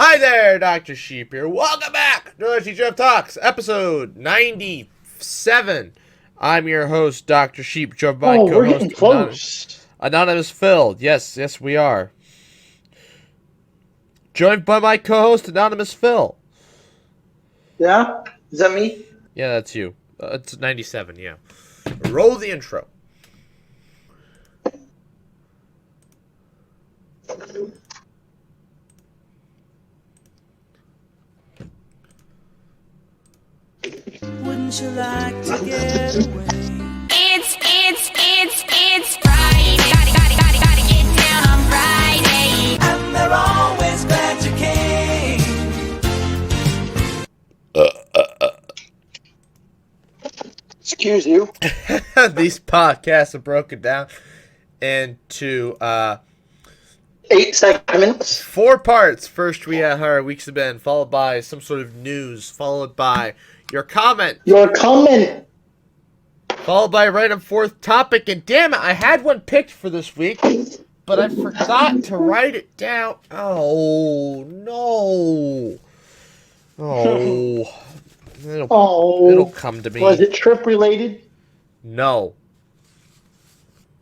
Hi there, Dr. Sheep here. Welcome back to TGIF Talks, episode 97. I'm your host, Dr. Sheep, joined by we're getting co-host close. Anonymous Phil. Yes, we are. Joined by my co-host, Anonymous Phil. Yeah? Is that me? Yeah, that's you. It's 97, yeah. Roll the intro. Wouldn't you like to get away? It's Friday. Gotta get down on Friday. And they're always glad you came. Excuse you. These podcasts are broken down into 8 segments. 4 parts. First, we have how our weeks have been, followed by some sort of news, followed by your comment, Your comment. followed by a random fourth topic, and damn it, I had one picked for this week, but I forgot to write it down. Oh, no. Oh. It'll come to me. Was it trip related? No.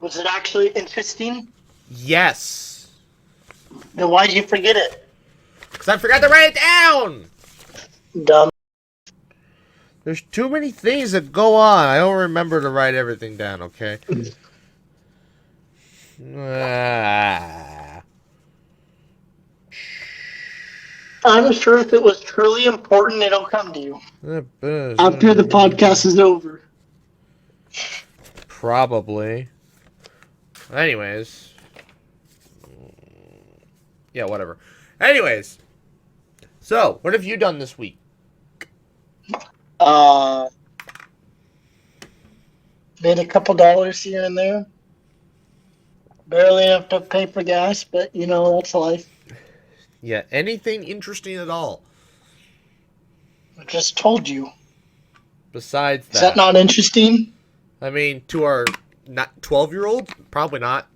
Was it actually interesting? Yes. Then why'd you forget it? Because I forgot to write it down. Dumb. There's too many things that go on. I don't remember to write everything down, okay? I'm sure if it was truly important, it'll come to you. After the podcast is over. Probably. Anyways. Yeah, whatever. Anyways. So, what have you done this week? Made a couple dollars here and there. Barely enough to pay for gas, but you know, that's life. Yeah, anything interesting at all? I just told you. Besides that. Is that not interesting? I mean, to our 12-year-old? Probably not.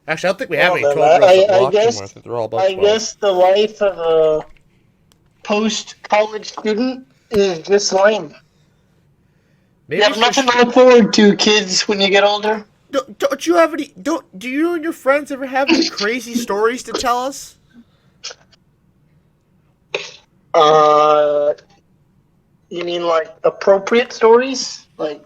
Actually, I don't think we have any then 12-year-olds that I walk guess- anymore. I think they're all about I 12. guess the life of a post-college student is just lame. Maybe You have nothing to look forward to, kids, when you get older. Don't you have any? Do you and your friends ever have any crazy stories to tell us? You mean like appropriate stories? Like,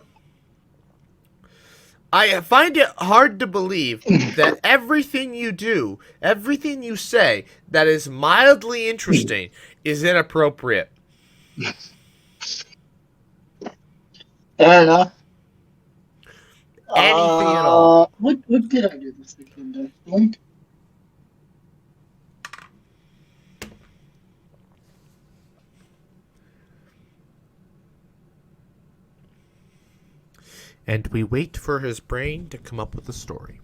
I find it hard to believe that everything you do, everything you say that is mildly interesting is inappropriate. fair enough. Anything at all. What did I do this weekend? Like, And we wait for his brain to come up with a story.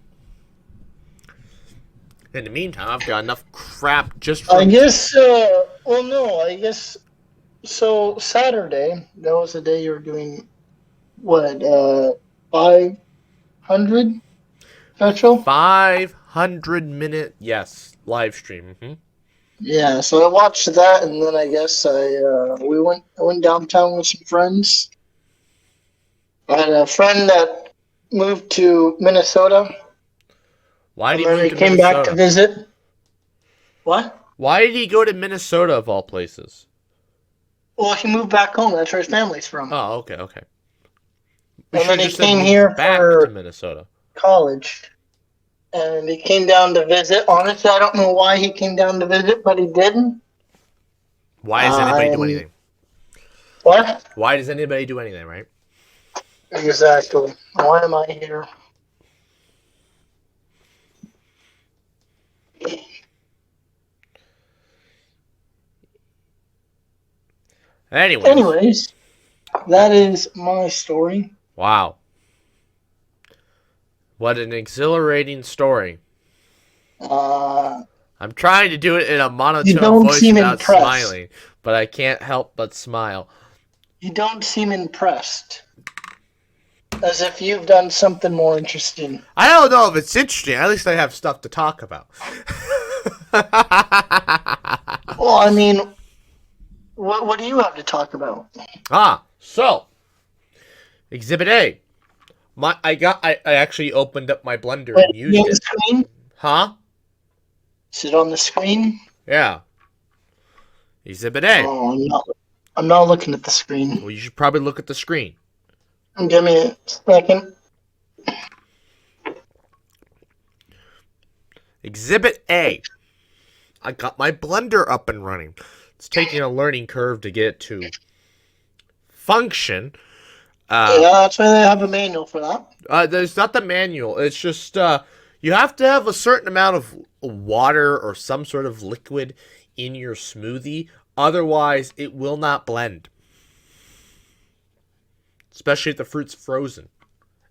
In the meantime, I've got enough crap just for... I guess, well, no, I guess, so Saturday, that was the day you were doing, what, 500 special? 500-minute, yes, live stream. Mm-hmm. Yeah, so I watched that, and then I guess I went downtown with some friends. I had a friend that moved to Minnesota. Why did And he then move he to came Minnesota? back to visit. What? Why did he go to Minnesota of all places? Well, he moved back home. That's where his family's from. Oh, okay. We And then should've he just said came move here back for- to Minnesota. College. And he came down to visit. Honestly, I don't know why he came down to visit, but he did. Why does anybody do I'm- anything? What? Why does anybody do anything, right? Exactly. Why am I here? Anyways, that is my story. Wow. What an exhilarating story. I'm trying to do it in a You monotone don't voice seem without impressed. smiling, but I can't help but smile. You don't seem impressed. As if you've done something more interesting. I don't know if it's interesting. At least I have stuff to talk about. Well, Well, I mean, what do you have to talk about? So Exhibit A. I actually opened up my blender Wait, and is it used on the it. screen? Huh? Is it on the screen? Yeah. Exhibit A. Oh, I'm not looking at the screen. Well, you should probably look at the screen. Give me a second. Exhibit A. I got my blender up and running. It's taking a learning curve to get it to function. Yeah, that's why they have a manual for that. There's not the manual. It's just you have to have a certain amount of water or some sort of liquid in your smoothie. Otherwise, it will not blend. Especially if the fruit's frozen,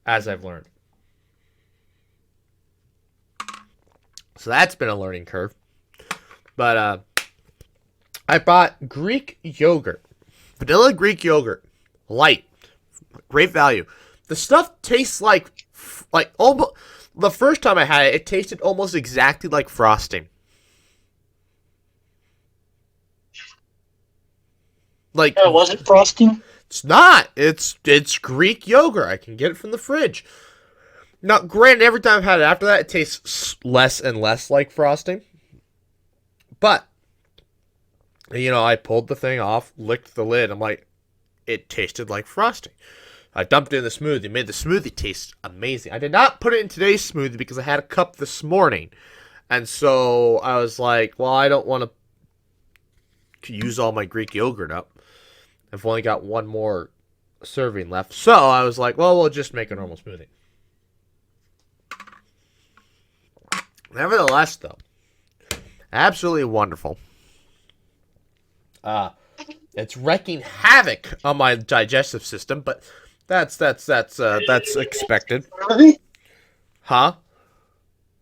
as I've learned. So that's been a learning curve. But I bought Greek yogurt. Vanilla Greek yogurt. Light. Great value. The stuff tastes like almost. The first time I had it, it tasted almost exactly like frosting. Like, Was it frosting? it's not. It's Greek yogurt. I can get it from the fridge. Now, granted, every time I've had it after that, it tastes less and less like frosting. But, I pulled the thing off, licked the lid. I'm like, it tasted like frosting. I dumped it in the smoothie, made the smoothie taste amazing. I did not put it in today's smoothie because I had a cup this morning. And so I was like, well, I don't want to use all my Greek yogurt up. I've only got one more serving left. So I was like, well, we'll just make a normal smoothie. Nevertheless, though, absolutely wonderful. It's wreaking havoc on my digestive system, but that's expected. Smoothie? Huh?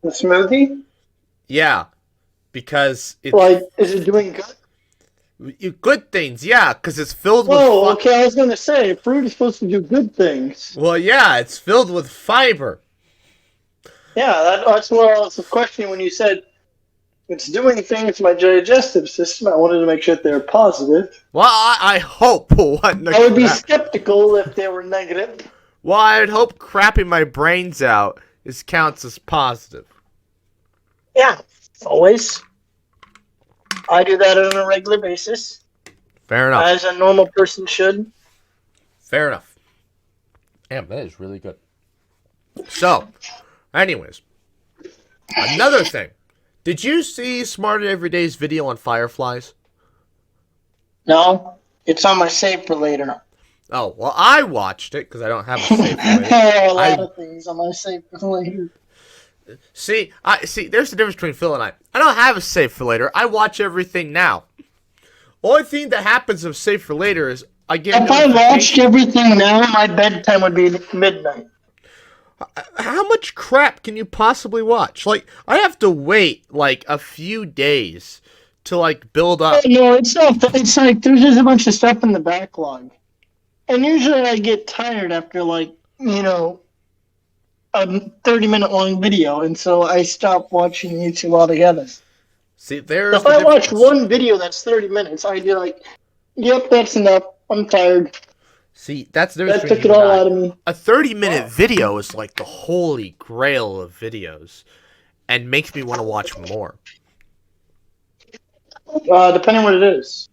The smoothie? Yeah, because it's Like, is it doing good? good things. Yeah, because it's filled with. Oh, okay. I was gonna say fruit is supposed to do good things. Well, yeah, it's filled with fiber. Yeah, that's what I was questioning when you said it's doing things to my digestive system. I wanted to make sure that they're positive. Well, I hope. What? I would be skeptical if they were negative. Well, I'd hope crapping my brains out counts as positive. Yeah, always. I do that on a regular basis, Fair enough. as a normal person should. Fair enough. Damn, that is really good. So, anyways, another thing. Did you see Smarter Everyday's video on fireflies? No, it's on my save for later. Oh, well, I watched it because I don't have a save for later. A lot of things on my save for later. See, there's the difference between Phil and I. I don't have a save for later. I watch everything now. Only thing that happens of save for later is I get If I watched everything now, my bedtime would be midnight. How much crap can you possibly watch? Like, I have to wait, like, a few days to, like, build up. No, it's not. It's like there's just a bunch of stuff in the backlog. And usually I get tired after, like, a 30-minute long video, and so I stop watching YouTube altogether. See, there's If I watch one video that's 30 minutes, I'd be like, yep, that's enough. I'm tired. See, that's the That difference took it all out of me. A 30-minute video is like the holy grail of videos and makes me want to watch more. Depending what it is.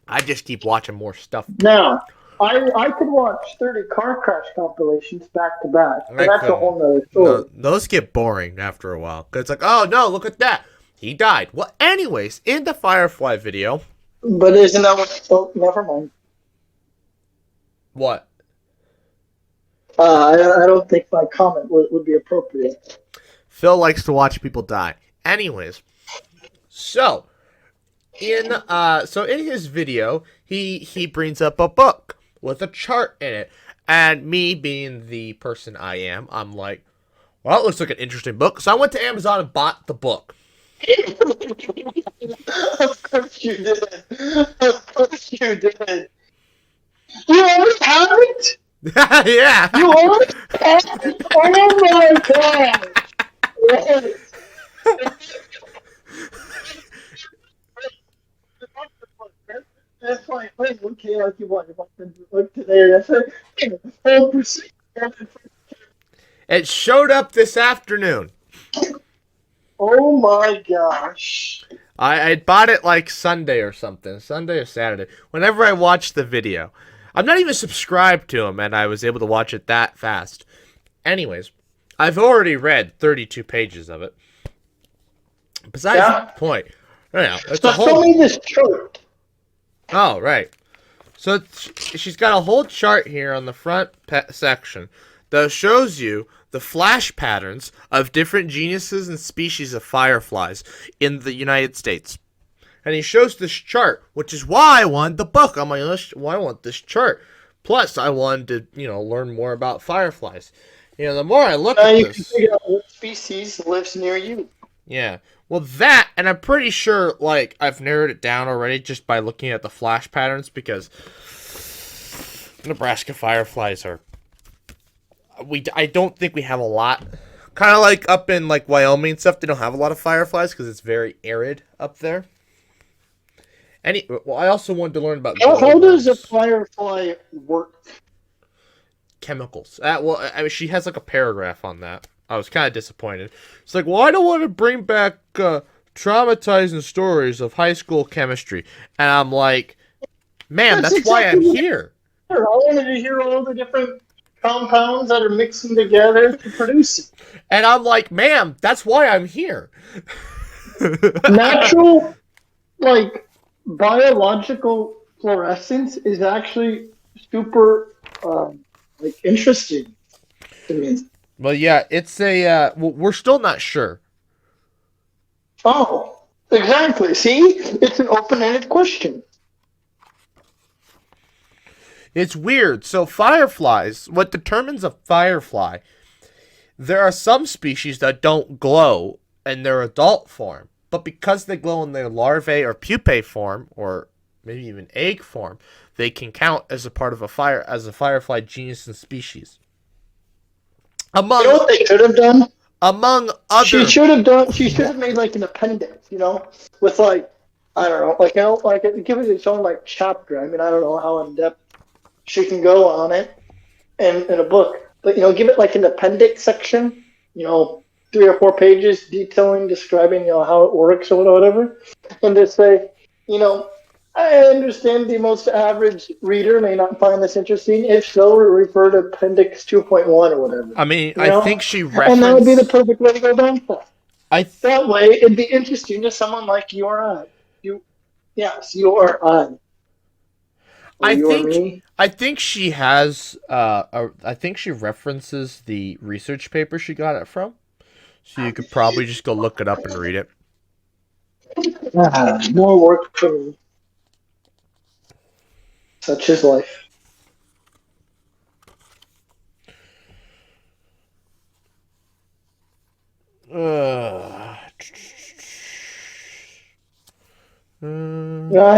I just keep watching more stuff. Now, I could watch 30 car crash compilations back to back, but that's a whole nother story. Those get boring after a while. Cause it's like, oh no, look at that. He died. Well, anyways, in the Firefly video. But isn't that what... Oh, never mind. What? I don't think my comment would be appropriate. Phil likes to watch people die. Anyways, so in his video, he brings up a book with a chart in it, and me being the person I am, I'm like, well, it looks like an interesting book. So I went to Amazon and bought the book. Of course you did. Of course you did. You always have it? Yeah. You always have it? Oh my god! Yes. That's why I look here like you want to look today. That's it. 100%. It showed up this afternoon. Oh my gosh. I bought it like Sunday or something. Sunday or Saturday. Whenever I watched the video. I'm not even subscribed to him, and I was able to watch it that fast. Anyways, I've already read 32 pages of it. Besides the point. It's So a whole... show me this chart. Oh, right. So she's got a whole chart here on the front section that shows you the flash patterns of different genuses and species of fireflies in the United States. And he shows this chart, which is why I wanted the book on my list. Why I want this chart. Plus, I wanted to, learn more about fireflies. The more I look at You this... can figure out what species lives near you. Yeah. Well, that, and I'm pretty sure, I've narrowed it down already just by looking at the flash patterns, because Nebraska fireflies are... I don't think we have a lot. Kind of like up in, Wyoming and stuff, they don't have a lot of fireflies because it's very arid up there. Well, I also wanted to learn about... How does a firefly work? Chemicals. She has, a paragraph on that. I was kind of disappointed. It's like, well, I don't want to bring back traumatizing stories of high school chemistry. And I'm like, man, that's why I'm here. I wanted to hear all the different compounds that are mixing together to produce it. And I'm like, ma'am, that's why I'm here. Natural, biological fluorescence is actually super, interesting to me. Well, yeah, it's we're still not sure. Oh, exactly. See? It's an open-ended question. It's weird. So fireflies, what determines a firefly, there are some species that don't glow in their adult form. But because they glow in their larvae or pupae form, or maybe even egg form, they can count as a part of a firefly genus and species. You know what they should have done? Among other... She should have made an appendix, with I don't know, give it its own chapter. I mean, I don't know how in depth she can go on it in a book, but give it an appendix section, 3 or 4 pages detailing, describing, how it works or whatever, and just say, I understand the most average reader may not find this interesting. If so, refer to Appendix 2.1 or whatever. I mean, I think she referenced... And that would be the perfect way to go down for it. That way, it'd be interesting to someone like you or I. Yes, you or I. I think she has... I think she references the research paper she got it from. So you could probably just go look it up and read it. More work for me. Such is life. I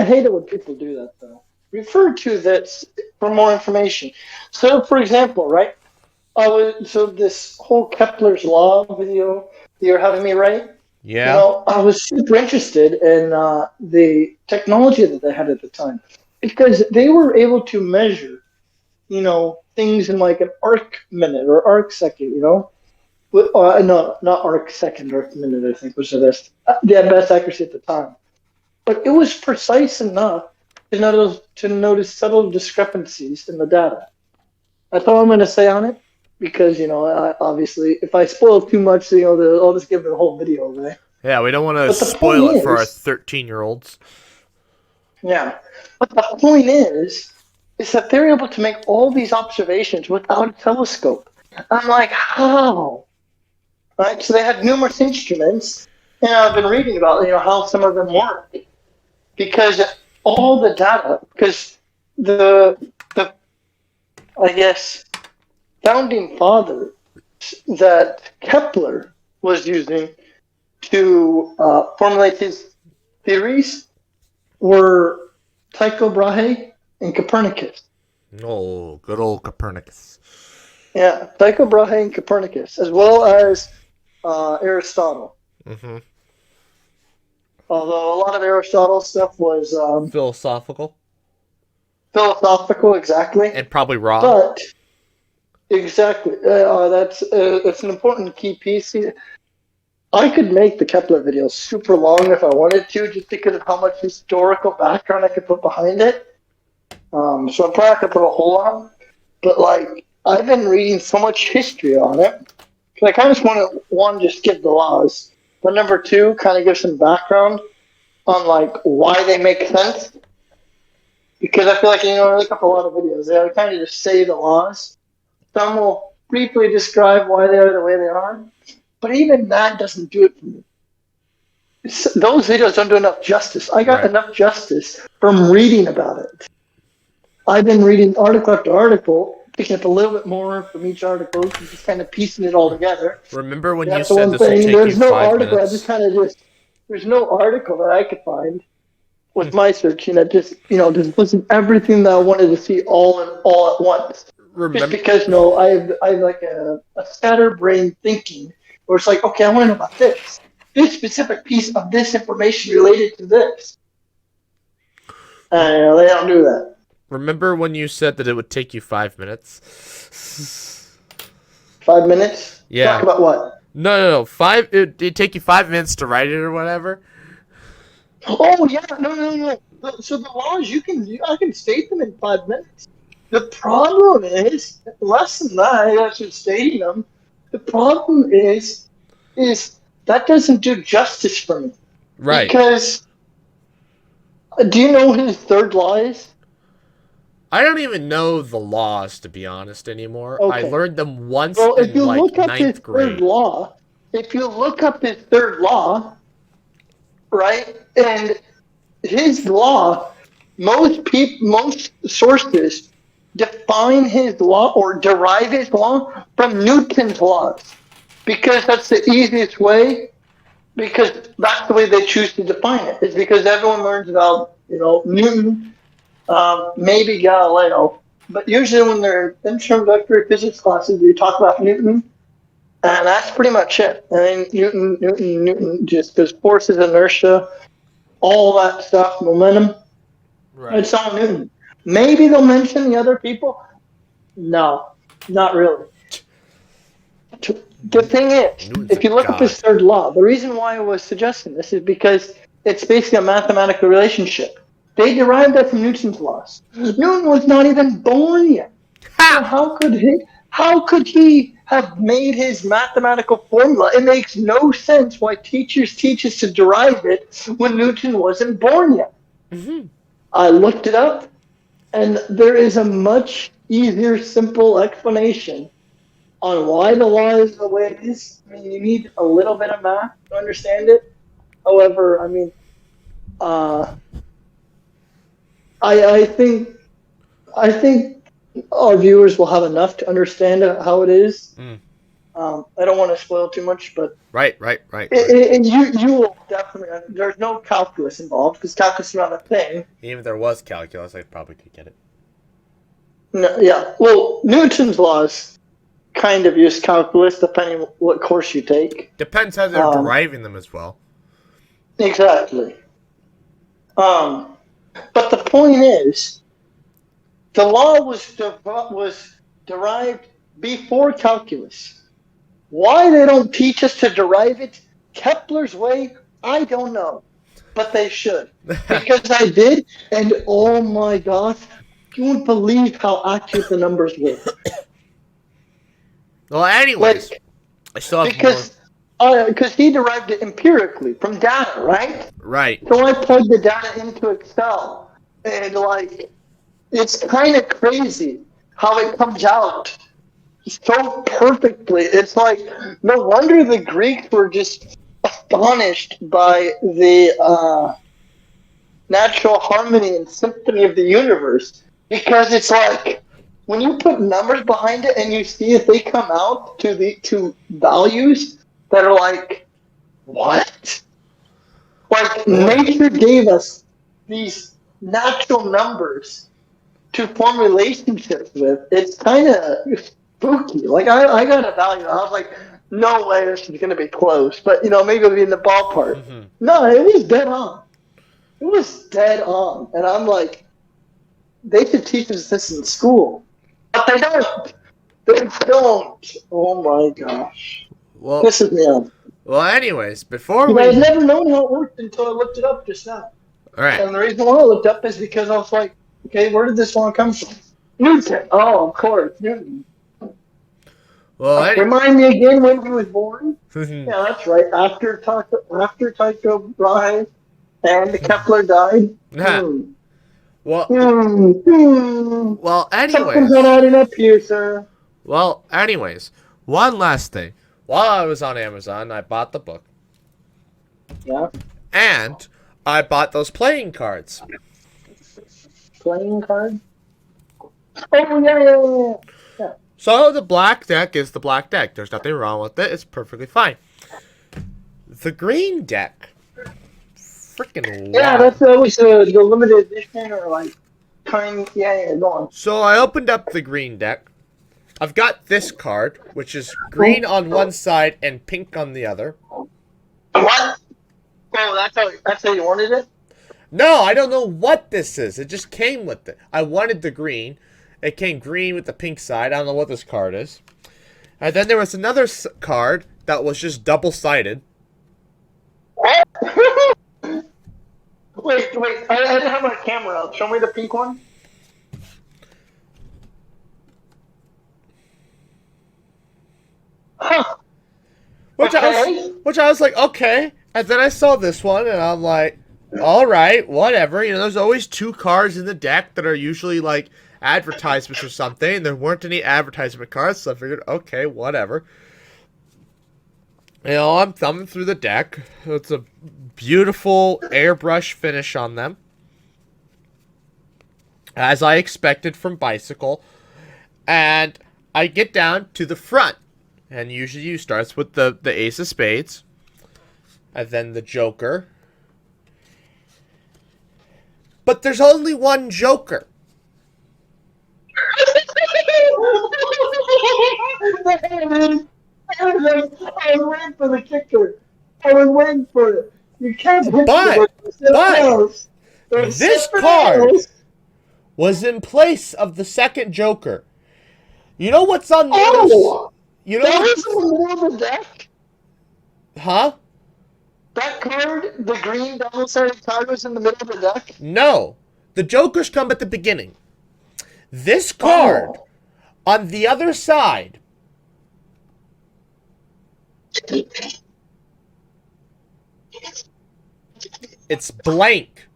hate it when people do that, though. Refer to this for more information. So, for example, right? This whole Kepler's law video you're having me write. Yeah. I was super interested in the technology that they had at the time, because they were able to measure, things in an arc minute or arc second, no, not arc second, arc minute, I think was the best accuracy at the time. But it was precise enough to notice subtle discrepancies in the data. That's all I'm going to say on it, because, obviously, if I spoil too much, I'll just give the whole video away. Yeah, we don't want to spoil it for our 13-year-olds. Yeah. But the point is that they're able to make all these observations without a telescope. I'm like, how? Right? So they had numerous instruments, and I've been reading about, how some of them work. Because all the data, because the I guess, founding father that Kepler was using to formulate his theories were Tycho Brahe and Copernicus. Oh, good old Copernicus. Yeah, Tycho Brahe and Copernicus, as well as Aristotle. Mm-hmm. Although a lot of Aristotle's stuff was philosophical. philosophical, exactly. And probably wrong. But exactly, that's it's an important key piece. I could make the Kepler video super long if I wanted to, just because of how much historical background I could put behind it. So I'm probably not gonna put a whole lot, but like I've been reading so much history on it, because I kind of just want to one just give the laws, but number two, kind of give some background on like why they make sense. Because I feel like I look up a lot of videos, they kind of just say the laws. Some will briefly describe why they are the way they are, but even that doesn't do it for me. Those videos don't do enough justice. I got Right. enough justice from reading about it. I've been reading article after article, picking up a little bit more from each article, and just kind of piecing it all together. Remember when you That's the said one this would thing. take you There's no 5 article. I minutes? just kind of there's no article that I could find with my searching that just just wasn't everything that I wanted to see all at once. Just Remember, because I have like a scatterbrain thinking where it's like, okay, I want to know about this specific piece of this information related to this. They don't do that. remember when you said that it would take you 5 minutes? 5 minutes. Yeah. Talk about what? No. It'd take you 5 minutes to write it or whatever. Oh yeah, no. So the laws I can state them in 5 minutes. The problem is less than that. I actually stating them. The problem is that doesn't do justice for me. Right. Because do you know what his third law is? I don't even know the laws, to be honest, anymore. I Okay. learned them once Well, if in you like look up his 9th grade. third law, right, and his law, most sources define his law or derive his law from Newton's laws, because that's the easiest way. Because that's the way they choose to define it. Is because everyone learns about Newton, maybe Galileo, but usually when they're introductory physics classes, you talk about Newton. And that's pretty much it. And then Newton, just because forces, inertia, all that stuff, momentum, it's all Newton. Maybe they'll mention the other people. No, not really. The thing is, Newton's if you look up his third law, the reason why I was suggesting this is because it's basically a mathematical relationship. They derived that from Newton's laws. Newton was not even born yet. So how could he have made his mathematical formula? It makes no sense why teachers teach us to derive it when Newton wasn't born yet. Mm-hmm. I looked it up, and there is a much easier, simple explanation on why the law is the way it is. I mean, you need a little bit of math to understand it. However, I mean, I think our viewers will have enough to understand how it is. I don't want to spoil too much, but Right. and you will definitely. There's no calculus involved because calculus is not a thing. Even if there was calculus, I probably could get it. No, yeah. Well, Newton's laws kind of use calculus depending what course you take. Depends how they're deriving them as well. Exactly. But the point is, the law was derived before calculus. Why they don't teach us to derive it Kepler's way, I don't know. But they should. Because I did, and oh my gosh, you won't believe how accurate the numbers were. Well, anyways, I still have because he derived it empirically from data, right? Right. So I plugged the data into Excel, and it's kind of crazy how it comes out so perfectly. It's like no wonder the Greeks were just astonished by the natural harmony and symphony of the universe, because it's like when you put numbers behind it and you see if they come out to values that are like, what? Like nature gave us these natural numbers to form relationships with. It's kind of spooky. Like I got a value. I was like, no way this is going to be close, but maybe it'll be in the ballpark. No, it was dead on. It was dead on, and I'm like, They should teach us this in school. But they don't. They don't. Oh my gosh. Well, This is me up. well. Anyways, before I've we, never known how it worked until I looked it up just now. all right. And the reason why I looked up is because I was like, okay, where did this one come from? Newton. Oh, of course, Newton. Well, Remind me again when he was born? Yeah, that's right. After Tycho Brahe and Kepler died. well, well. Something's Anyways, not adding up here, sir. well. Anyways, one last thing. While I was on Amazon, I bought the book, Yeah. and I bought those playing cards. Playing card? Oh, yeah. So the black deck is the black deck. There's nothing wrong with it. It's perfectly fine. The green deck, freaking Yeah, wow. that's always the limited edition or like tiny. Yeah, go on. So I opened up the green deck. I've got this card, which is green on one side and pink on the other. What? Oh, that's how you wanted it? No, I don't know what this is. It just came with it. I wanted the green. It came green with the pink side. I don't know what this card is. And then there was another card that was just double-sided. Wait. I didn't have my camera out. Show me the pink one. Huh. Which I was like, okay. And then I saw this one, and I'm like, all right, whatever. You know, there's always two cards in the deck that are usually like advertisements or something. And there weren't any advertisement cards, so I figured, okay, whatever. You know, I'm thumbing through the deck. It's a beautiful airbrush finish on them, as I expected from Bicycle. And I get down to the front. And usually you starts with the Ace of Spades. And then the Joker. But there's only one Joker. I was waiting for the kicker. I was waiting for it. You can't hit But this card was in place of the second Joker. You know what's on the other? You know that what's was in the middle of the deck? Huh? That card, the green double-sided card, was in the middle of the deck? No. The Jokers come at the beginning. This card, on the other side, it's blank.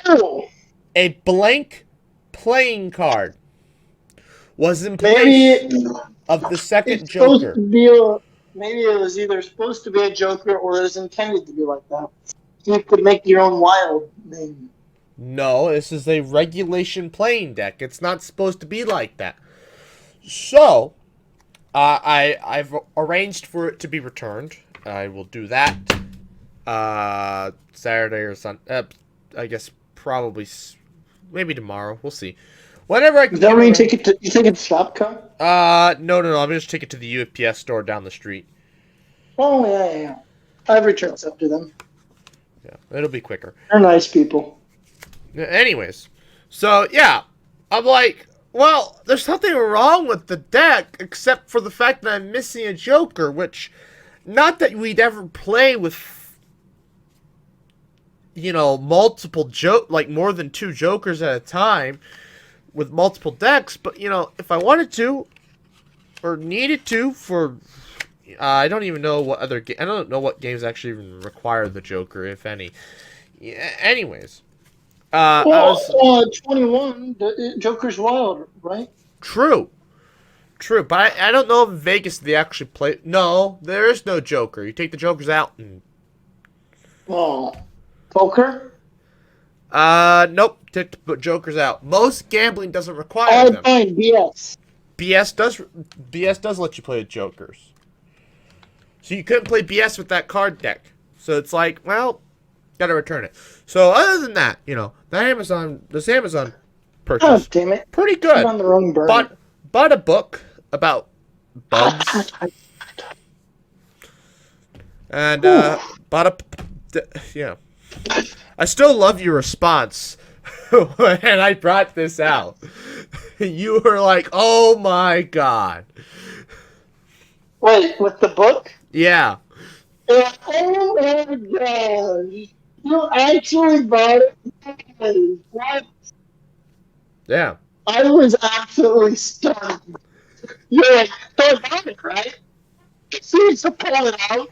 Oh! A blank playing card was in place of the second Joker. Maybe it was either supposed to be a Joker or it was intended to be like that. You could make your own wild name. No, this is a regulation playing deck. It's not supposed to be like that. So, I've arranged for it to be returned. I will do that Saturday or Sunday. I guess probably maybe tomorrow. We'll see. Whenever I can. Is that when you take it to? You take it to Shopco? No. I'm gonna just take it to the UPS store down the street. Oh yeah. I have return stuff to them. Yeah, it'll be quicker. They're nice people. Anyways, so yeah, I'm like, well, there's nothing wrong with the deck except for the fact that I'm missing a Joker, which, not that we'd ever play with, you know, multiple like more than two Jokers at a time with multiple decks, but you know, if I wanted to or needed to for, I don't even know what other I don't know what games actually even require the Joker, if any. Yeah, anyways. I was 21. The Joker's Wild, right? True, but I don't know if in Vegas they actually play. No, there is no Joker. You take the Jokers out and. Oh, poker? Nope. Take the Jokers out. Most gambling doesn't require them. Fine, BS. BS does let you play with Jokers. So you couldn't play BS with that card deck. So it's like, well, gotta return it. So other than that, you know, this Amazon purchase, God damn it! pretty good. I'm on the wrong burn. Bought a book about bugs, and bought a I still love your response when I brought this out. You were like, "Oh my god." Wait, with the book? Yeah. Yeah, oh my gosh. You actually bought it? What? Yeah. I was absolutely stunned. You're like, so I bought it, right? Seems to pull it out.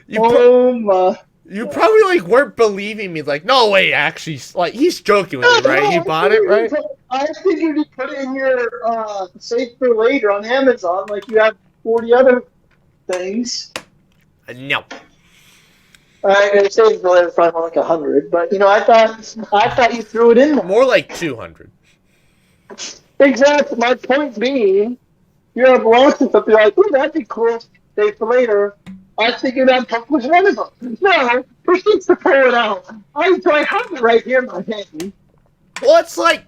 You Oh my. you probably like weren't believing me. Like, no way, actually, like he's joking with me, right? He No, bought it, right? I figured you put it in your save for later on Amazon, like you have 40 other things. No. I saved for later probably more like 100, but I thought you threw it in there. More like 200. Exactly. My point being, you have lots of stuff. You're like, ooh, that'd be cool. Save for later. I figured that book was one of them. No, proceeds to pull it out. I have it right here in my hand. Well, it's like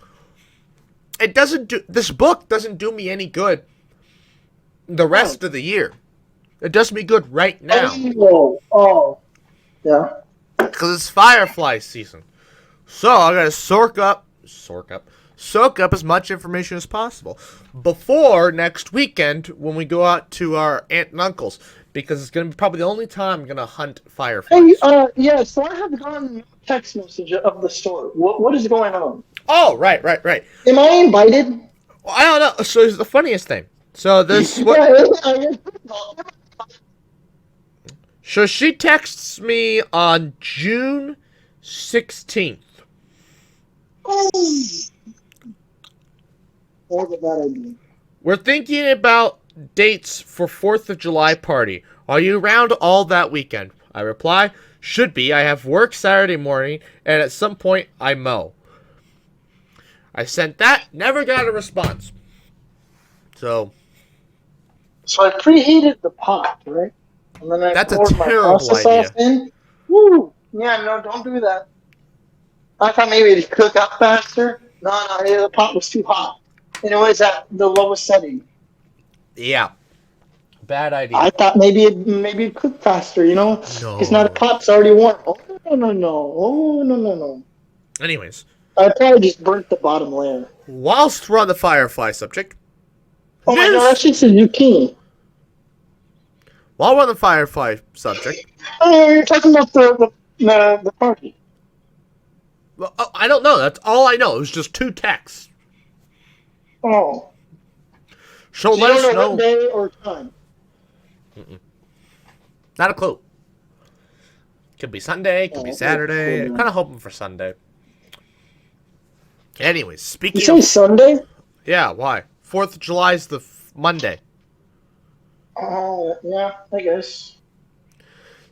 it doesn't do. This book doesn't do me any good. The rest of the year, it does me good right now Yeah. because it's firefly season. So I gotta soak up as much information as possible before next weekend when we go out to our aunt and uncle's, because it's gonna be probably the only time I'm gonna hunt fireflies. Hey, yeah. So I have gotten a text message of the store. What is going on? Oh, right. Am I invited? Well, I don't know. So it's the funniest thing. So this what. So she texts me on June 16th. We're thinking about dates for 4th of July party. Are you around all that weekend? I reply, should be. I have work Saturday morning, and at some point I mow. I sent that, never got a response. So I preheated the pot, right? And then I that's a poured my terrible pasta idea. sauce in. Woo! Yeah, no, don't do that. I thought maybe it'd cook up faster. No, the pot was too hot. And it was at the lowest setting. Yeah. Bad idea. I thought maybe it'd cook faster, No. Because now the pot's already warm. Oh, no. Oh, no. Anyways, I probably just burnt the bottom layer. whilst we're on the firefly subject, Oh my god, that's just a zucchini. while we're on the firefly subject, Oh, you're talking about the party. well, I don't know. That's all I know. It was just 2 texts. Oh. So You let us don't know know. what day or time. Not a clue. Could be Sunday. Could be Saturday. Cool. I'm kind of hoping for Sunday. Anyways, speaking You say of... Sunday? Yeah, why? 4th of July is the Monday. Oh, yeah, I guess.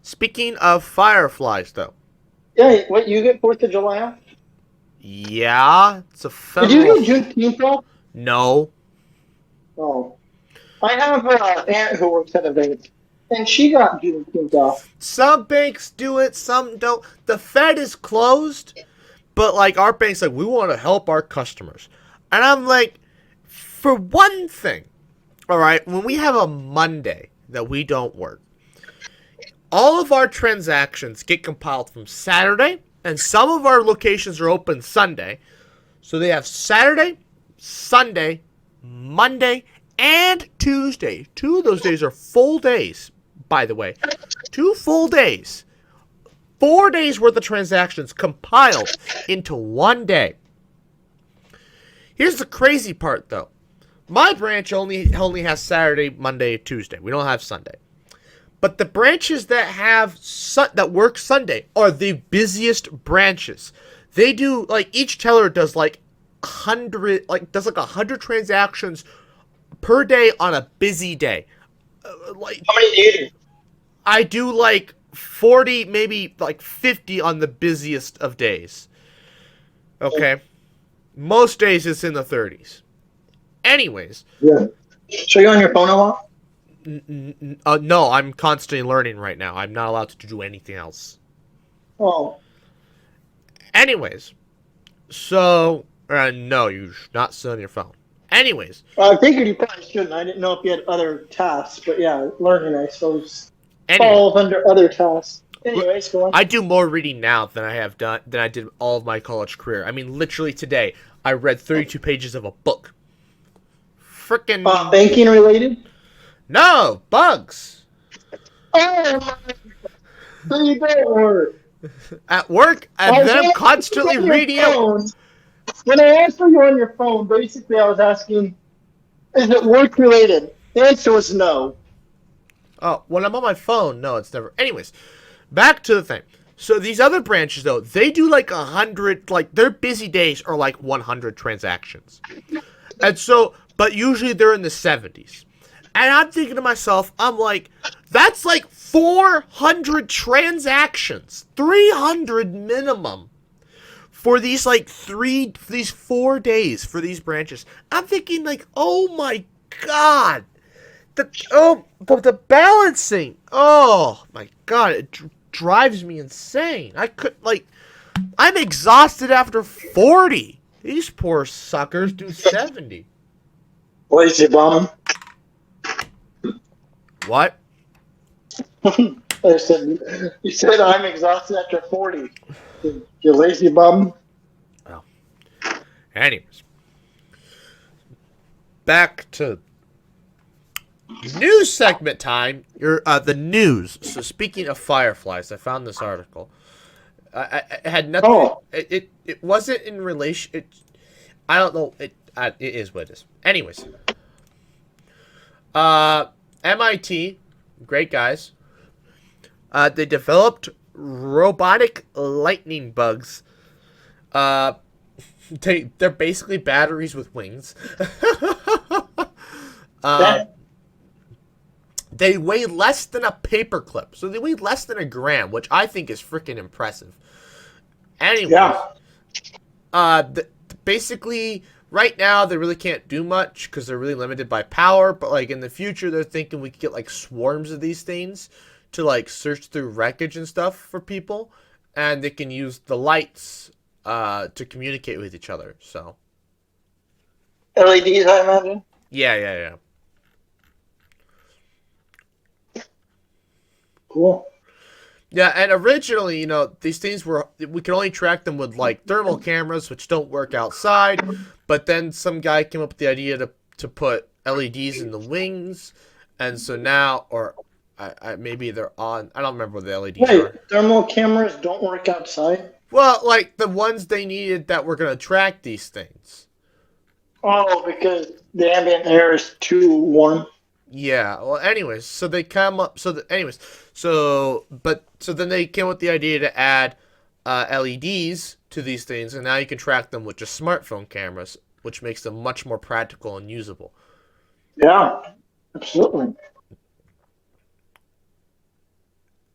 Speaking of fireflies, though. Yeah, what, you get 4th of July off? Yeah, it's a Did federal... you get Juneteenth off? No. Oh. I have an aunt who works at a bank, and she got Juneteenth off. Some banks do it, some don't. The Fed is closed, but like our bank's like, we want to help our customers. And I'm like, for one thing, all right, when we have a Monday that we don't work, all of our transactions get compiled from Saturday, and some of our locations are open Sunday. So they have Saturday, Sunday, Monday, and Tuesday. 2 of those days are full days, by the way. 2 full days. 4 days worth of transactions compiled into 1 day. Here's the crazy part, though. My branch only has Saturday, Monday, Tuesday. We don't have Sunday. But the branches that have that work Sunday are the busiest branches. They do each teller does 100 transactions per day on a busy day. How many do you do? I do 40, maybe 50 on the busiest of days. Okay? Most days it's in the 30s. Anyways. Yeah. So you're on your phone a lot? No, I'm constantly learning right now. I'm not allowed to do anything else. Oh. Anyways. So, no, you should not sit on your phone. Anyways. I figured you probably shouldn't. I didn't know if you had other tasks, but yeah, learning, I suppose, falls under other tasks. Anyways, go on. I do more reading now than I did all of my college career. I mean, literally today, I read 32 pages of a book. Frickin' Banking related? no bugs. Oh my! So you don't work. At work, and then I'm constantly reading it. When I asked for you on your phone, basically I was asking, is it work related? The answer was no. Oh, when I'm on my phone, no, it's never. Anyways, back to the thing. So these other branches, though, they do like 100, like their busy days are like 100 transactions. And so, but usually they're in the 70s. And I'm thinking to myself, I'm like, that's like 400 transactions, 300 minimum for these like these 4 days for these branches. I'm thinking like, oh my God. The balancing. Oh my God, it drives me insane. I'm exhausted after 40. These poor suckers do 70. Lazy bum. What? You said I'm exhausted after 40. You lazy bum. Oh. Anyways. Back to news segment time. The news. So speaking of fireflies, I found this article. I had nothing. Oh. It wasn't in relation. I don't know. It is what it is. Anyways. MIT, great guys. They developed robotic lightning bugs. They're basically batteries with wings. They weigh less than a paperclip. So they weigh less than a gram, which I think is freaking impressive. Anyway, basically, right now they really can't do much because they're really limited by power. But like in the future, they're thinking we could get like swarms of these things to like search through wreckage and stuff for people, and they can use the lights to communicate with each other. So LEDs, I imagine. yeah. Cool. Yeah, and originally, these things we could only track them with, like, thermal cameras, which don't work outside, but then some guy came up with the idea to put LEDs in the wings, and so now, or maybe they're on, I don't remember what the LEDs are. Wait, thermal cameras don't work outside? Well, like, the ones they needed that were going to track these things. Oh, because the ambient air is too warm. Yeah, well, anyways, so they come up, so then they came up with the idea to add LEDs to these things, and now you can track them with just smartphone cameras, which makes them much more practical and usable. Yeah, absolutely.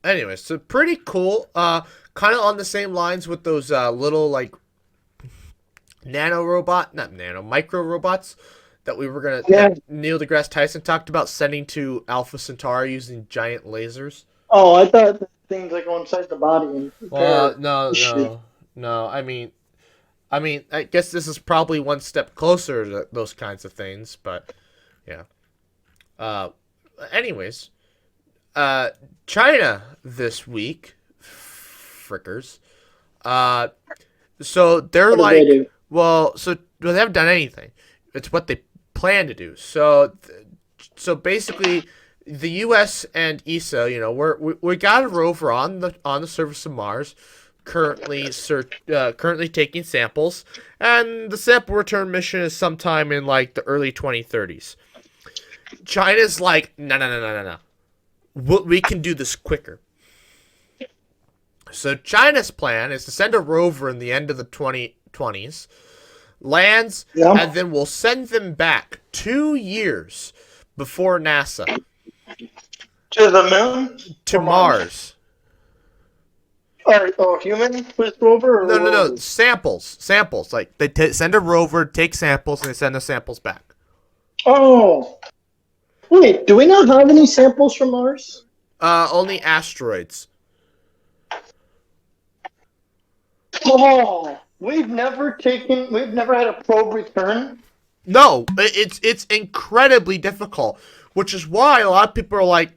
Anyways, so pretty cool. Kind of on the same lines with those little, like, micro robots that we were going to, that Neil deGrasse Tyson talked about sending to Alpha Centauri using giant lasers. Oh, I thought the things that go inside the body. And No. I mean, I guess this is probably one step closer to those kinds of things, but yeah. Anyways, China this week, frickers. So they're like, they haven't done anything. It's what they plan to do. So basically, the U.S. and ESA, we got a rover on the surface of Mars, currently taking samples, and the sample return mission is sometime in like the early 2030s. China's like, no. We can do this quicker. So China's plan is to send a rover in the end of the 2020s, lands, and then we'll send them back 2 years before NASA. To the moon? To Mars. Human with rover? No. Samples. Like, they send a rover, take samples, and they send the samples back. Oh. Wait, do we not have any samples from Mars? Only asteroids. Oh, we've never had a probe return? No, it's incredibly difficult, which is why a lot of people are like,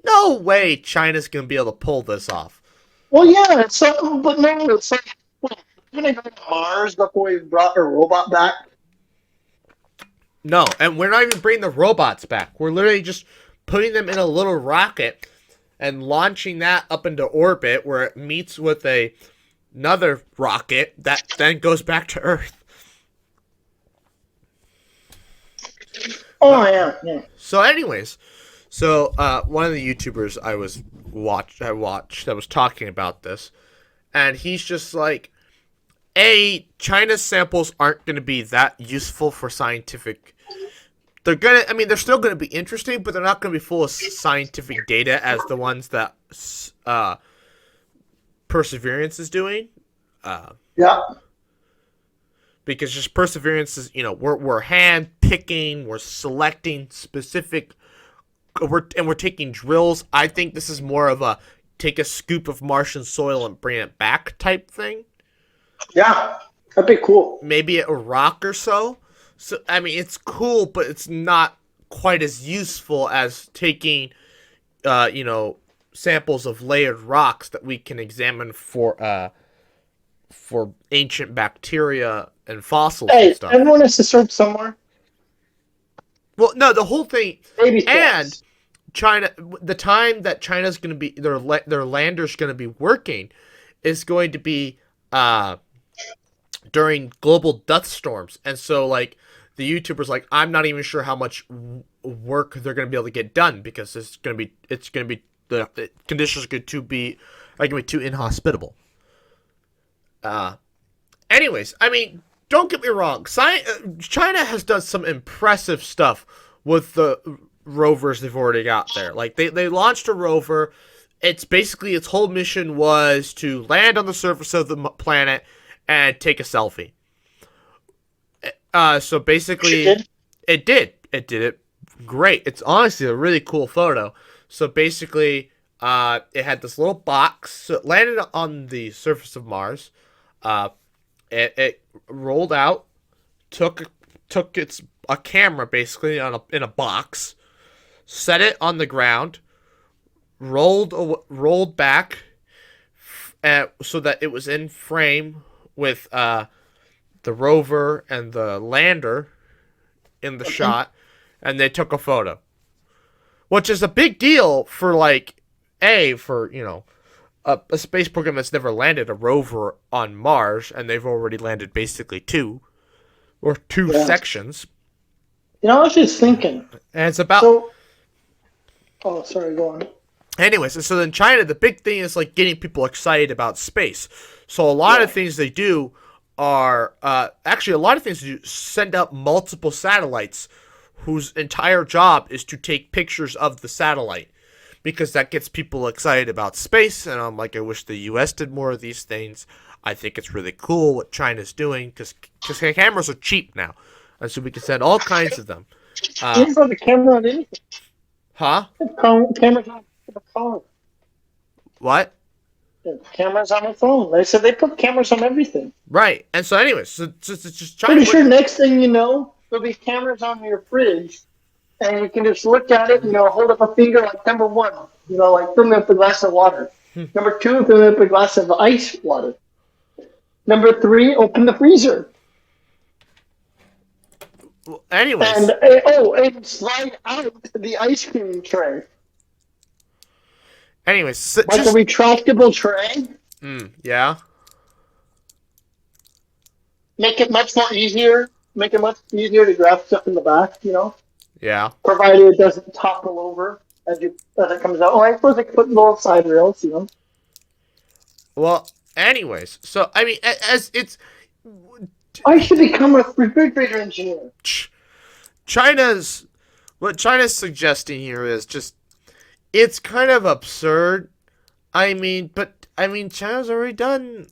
No way China's gonna be able to pull this off. Well, yeah, so, but no, it's like, well, we're going to go to Mars before we brought a robot back. No, and we're not even bringing the robots back. We're literally just putting them in a little rocket and launching that up into orbit where it meets with another rocket that then goes back to Earth. Oh, yeah. So, anyways, one of the YouTubers I watched that was talking about this, and he's just like, China's samples aren't going to be that useful for scientific. They're still going to be interesting, but they're not going to be full of scientific data as the ones that Perseverance is doing. Yeah. Because just Perseverance is, we're hand picking, we're selecting specific, we're taking drills. I think this is more of a take a scoop of Martian soil and bring it back type thing. Yeah, that'd be cool. Maybe a rock or so. So, I mean, it's cool, but it's not quite as useful as taking, samples of layered rocks that we can examine for ancient bacteria and fossils and Hey, stuff. everyone has to start somewhere. Well, no, the whole thing, Baby and steps. China, the time that China's going to be, their lander's going to be working is going to be during global dust storms. And so, like, the YouTuber's like, I'm not even sure how much work they're going to be able to get done because the conditions are going to be too inhospitable. Anyways, I mean, don't get me wrong. China has done some impressive stuff with the rovers they've already got there. Like, they launched a rover. Its whole mission was to land on the surface of the planet and take a selfie. So basically, it did it great. It's honestly a really cool photo. So basically, it had this little box. So it landed on the surface of Mars. It rolled out, took a camera basically in a box, set it on the ground, rolled back, so that it was in frame with the rover and the lander in the shot, and they took a photo, which is a big deal for a space program that's never landed a rover on Mars, and they've already landed basically two sections. I was just thinking. And it's about. So, oh, sorry, go on. Anyways, and so then China, the big thing is like getting people excited about space. So a lot of things they do are send up multiple satellites whose entire job is to take pictures of the satellite, because that gets people excited about space. And I'm like, I wish the U.S. did more of these things. I think it's really cool what China's doing because cameras are cheap now, and so we can send all kinds of them. You can put the camera on anything. Huh? Cameras on the phone. What? Cameras on the phone. They said they put cameras on everything. Right. And so anyways, so just China. Pretty sure next thing you know, there'll be cameras on your fridge, and you can just look at it, hold up a finger like number one, like fill me up a glass of water. Number two, fill me up a glass of ice water. Number three, open the freezer. Well, anyways. And slide out the ice cream tray. Anyways, so Like a retractable tray. Yeah. Make it much easier to grab stuff in the back, Yeah. Provided it doesn't topple over as it comes out. Oh, I suppose I could put little side rails, Well, anyways, so I mean, as it's. I should become a refrigerator engineer. What China's suggesting here is just, it's kind of absurd. China's already done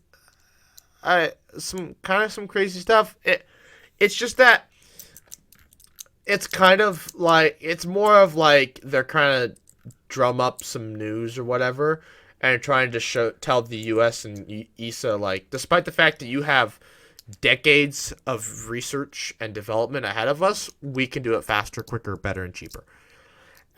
some crazy stuff. It's just that it's kind of like, it's more of like they're trying to drum up some news or whatever, and trying to tell the U.S. and ESA, like, despite the fact that you have decades of research and development ahead of us, we can do it faster, quicker, better, and cheaper.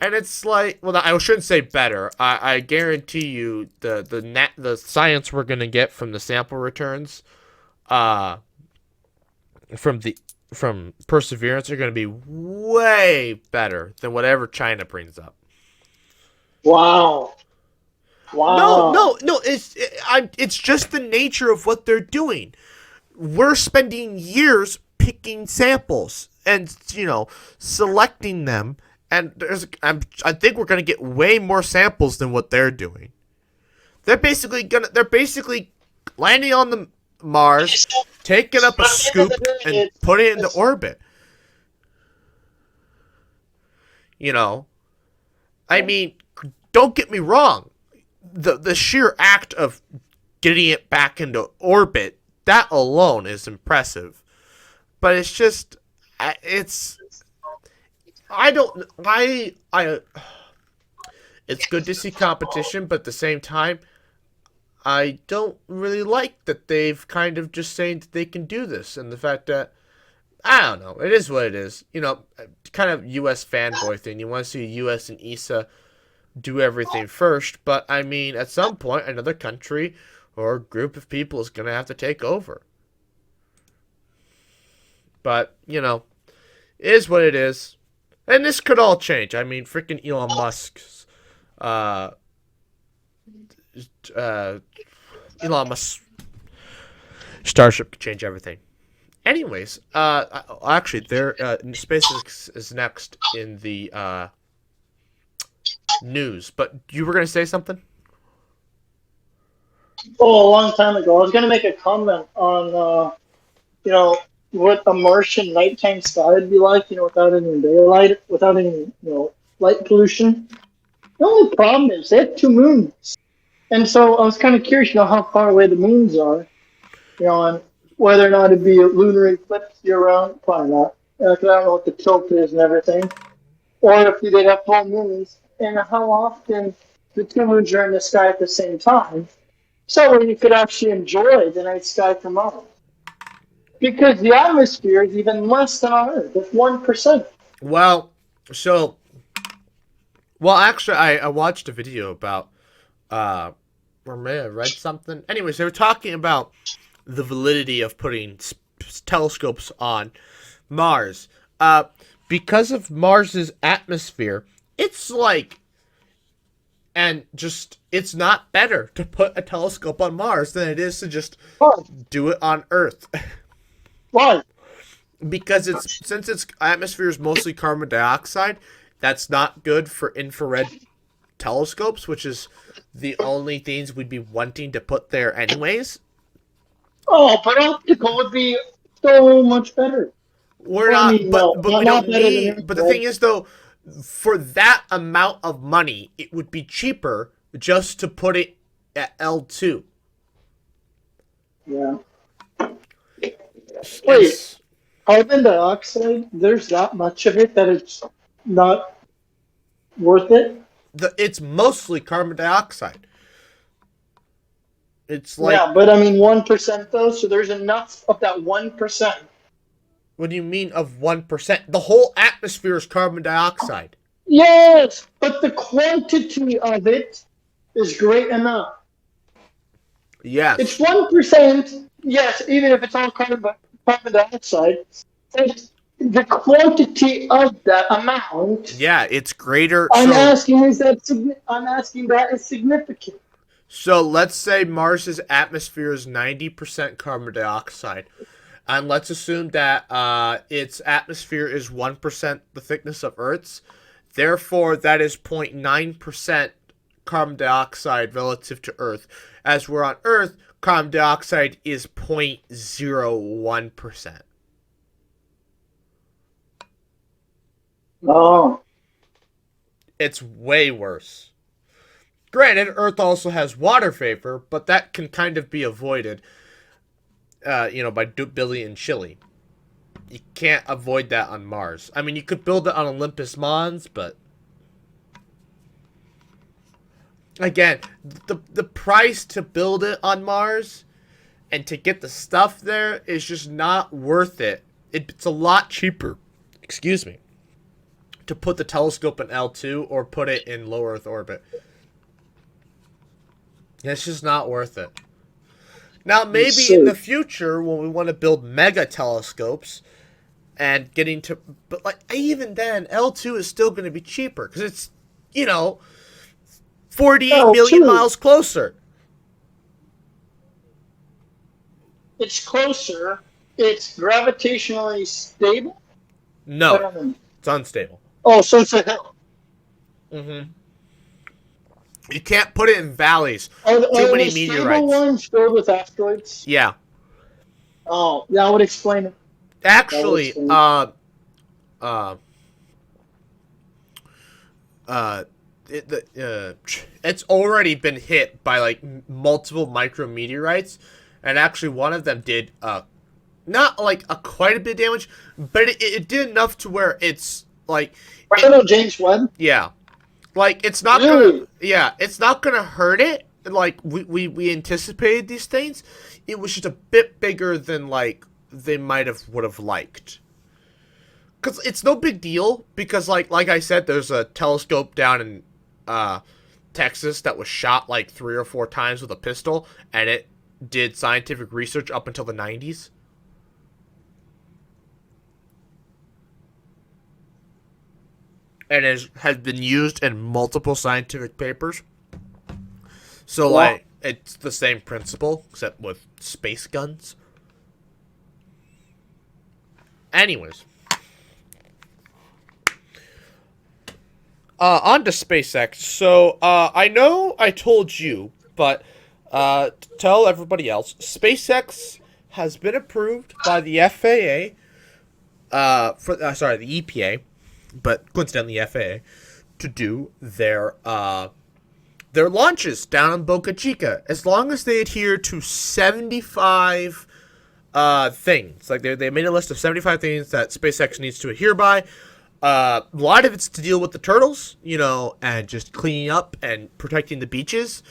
And it's like, well, I shouldn't say better. I guarantee you the science we're gonna get from the sample returns, uh, from Perseverance are gonna be way better than whatever China brings up. Wow. No, Wow. no, no. It's just the nature of what they're doing. We're spending years picking samples and selecting them, and I think we're gonna get way more samples than what they're doing. They're basically landing on the Mars, taking up a But at the end scoop of the day, and putting it into orbit. You know, I mean, don't get me wrong. The sheer act of getting it back into orbit, that alone is impressive. But it's just, it's I don't I it's good to see competition, but at the same time, I don't really like that they've kind of just saying that they can do this, and the fact that I don't know, it is what it is. Kind of U.S. fanboy thing. You want to see U.S. and ESA do everything first, but I mean, at some point, another country or group of people is gonna have to take over. But it is what it is, and this could all change. I mean, freaking Elon Musk's, uh, uh, Elon Musk Starship could change everything. Anyways, actually, SpaceX is next in the news. But you were gonna say something? Oh, a long time ago, I was going to make a comment on, what a Martian nighttime sky would be like, without any daylight, without any, light pollution. The only problem is they have two moons. And so I was kind of curious, how far away the moons are, and whether or not it'd be a lunar eclipse year round. Probably not. 'Cause I don't know what the tilt is and everything. Or if they'd have full moons, and how often the two moons are in the sky at the same time. So you could actually enjoy the night sky from Mars. Because the atmosphere is even less than on Earth. It's 1%. Well, so actually, I watched a video about or may have read something. Anyways, they were talking about the validity of putting telescopes on Mars. Because of Mars's atmosphere, it's like, and just, it's not better to put a telescope on Mars than it is to just Why? do it on Earth. Why? Because since its atmosphere is mostly carbon dioxide, that's not good for infrared telescopes, which is the only things we'd be wanting to put there anyways. Oh, but optical would be so much better. We're Well, I not, mean, no, but we not don't better than need. But the thing is, though, for that amount of money, it would be cheaper just to put it at L2. Yeah. It's- Wait, carbon dioxide, there's that much of it that it's not worth it? it's mostly carbon dioxide. It's like, Yeah, but I mean 1% though, so there's enough of that 1%. what do you mean of 1%? The whole atmosphere is carbon dioxide. Yes, but the quantity of it is great enough. Yes. It's 1%, yes, even if it's all carbon dioxide. It's the quantity of that amount. Yeah, it's greater. I'm asking that is significant. So let's say Mars's atmosphere is 90% carbon dioxide. And let's assume that its atmosphere is 1% the thickness of Earth's. Therefore, that is 0.9% carbon dioxide relative to Earth. As we're on Earth, carbon dioxide is 0.01%. Oh. It's way worse. Granted, Earth also has water vapor, but that can kind of be avoided, by building in Chile. You can't avoid that on Mars. I mean, you could build it on Olympus Mons, but again, the price to build it on Mars and to get the stuff there is just not worth it. It's a lot cheaper. Excuse me. to put the telescope in L2 or put it in low Earth orbit. It's just not worth it. Now, maybe in the future, when we want to build mega telescopes and getting to... But, like, even then, L2 is still going to be cheaper because it's, 48 million miles closer. It's closer. It's gravitationally stable? No, it's unstable. Oh, so it's a hill. Mm-hmm. You can't put it in valleys. Are Too many the stable meteorites. ones filled with asteroids? Yeah. Oh, that would explain it. Actually, it's already been hit by like multiple micrometeorites, and actually one of them did not like quite a bit of damage, but it did enough to where it's like James Webb. Yeah, like it's not Really? it's not gonna hurt it. Like we anticipated these things. It was just a bit bigger than like they would have liked. Cause it's no big deal because like I said, there's a telescope down in Texas that was shot like 3 or 4 times with a pistol, and it did scientific research up until the 90s. And has been used in multiple scientific papers. So, like, it's the same principle, except with space guns. Anyways. On to SpaceX. So, I know I told you, but to tell everybody else, SpaceX has been approved by the FAA, the EPA, but coincidentally the FAA, to do their launches down in Boca Chica, as long as they adhere to 75 things. Like they made a list of 75 things that SpaceX needs to adhere by. A lot of it's to deal with the turtles, and just cleaning up and protecting the beaches.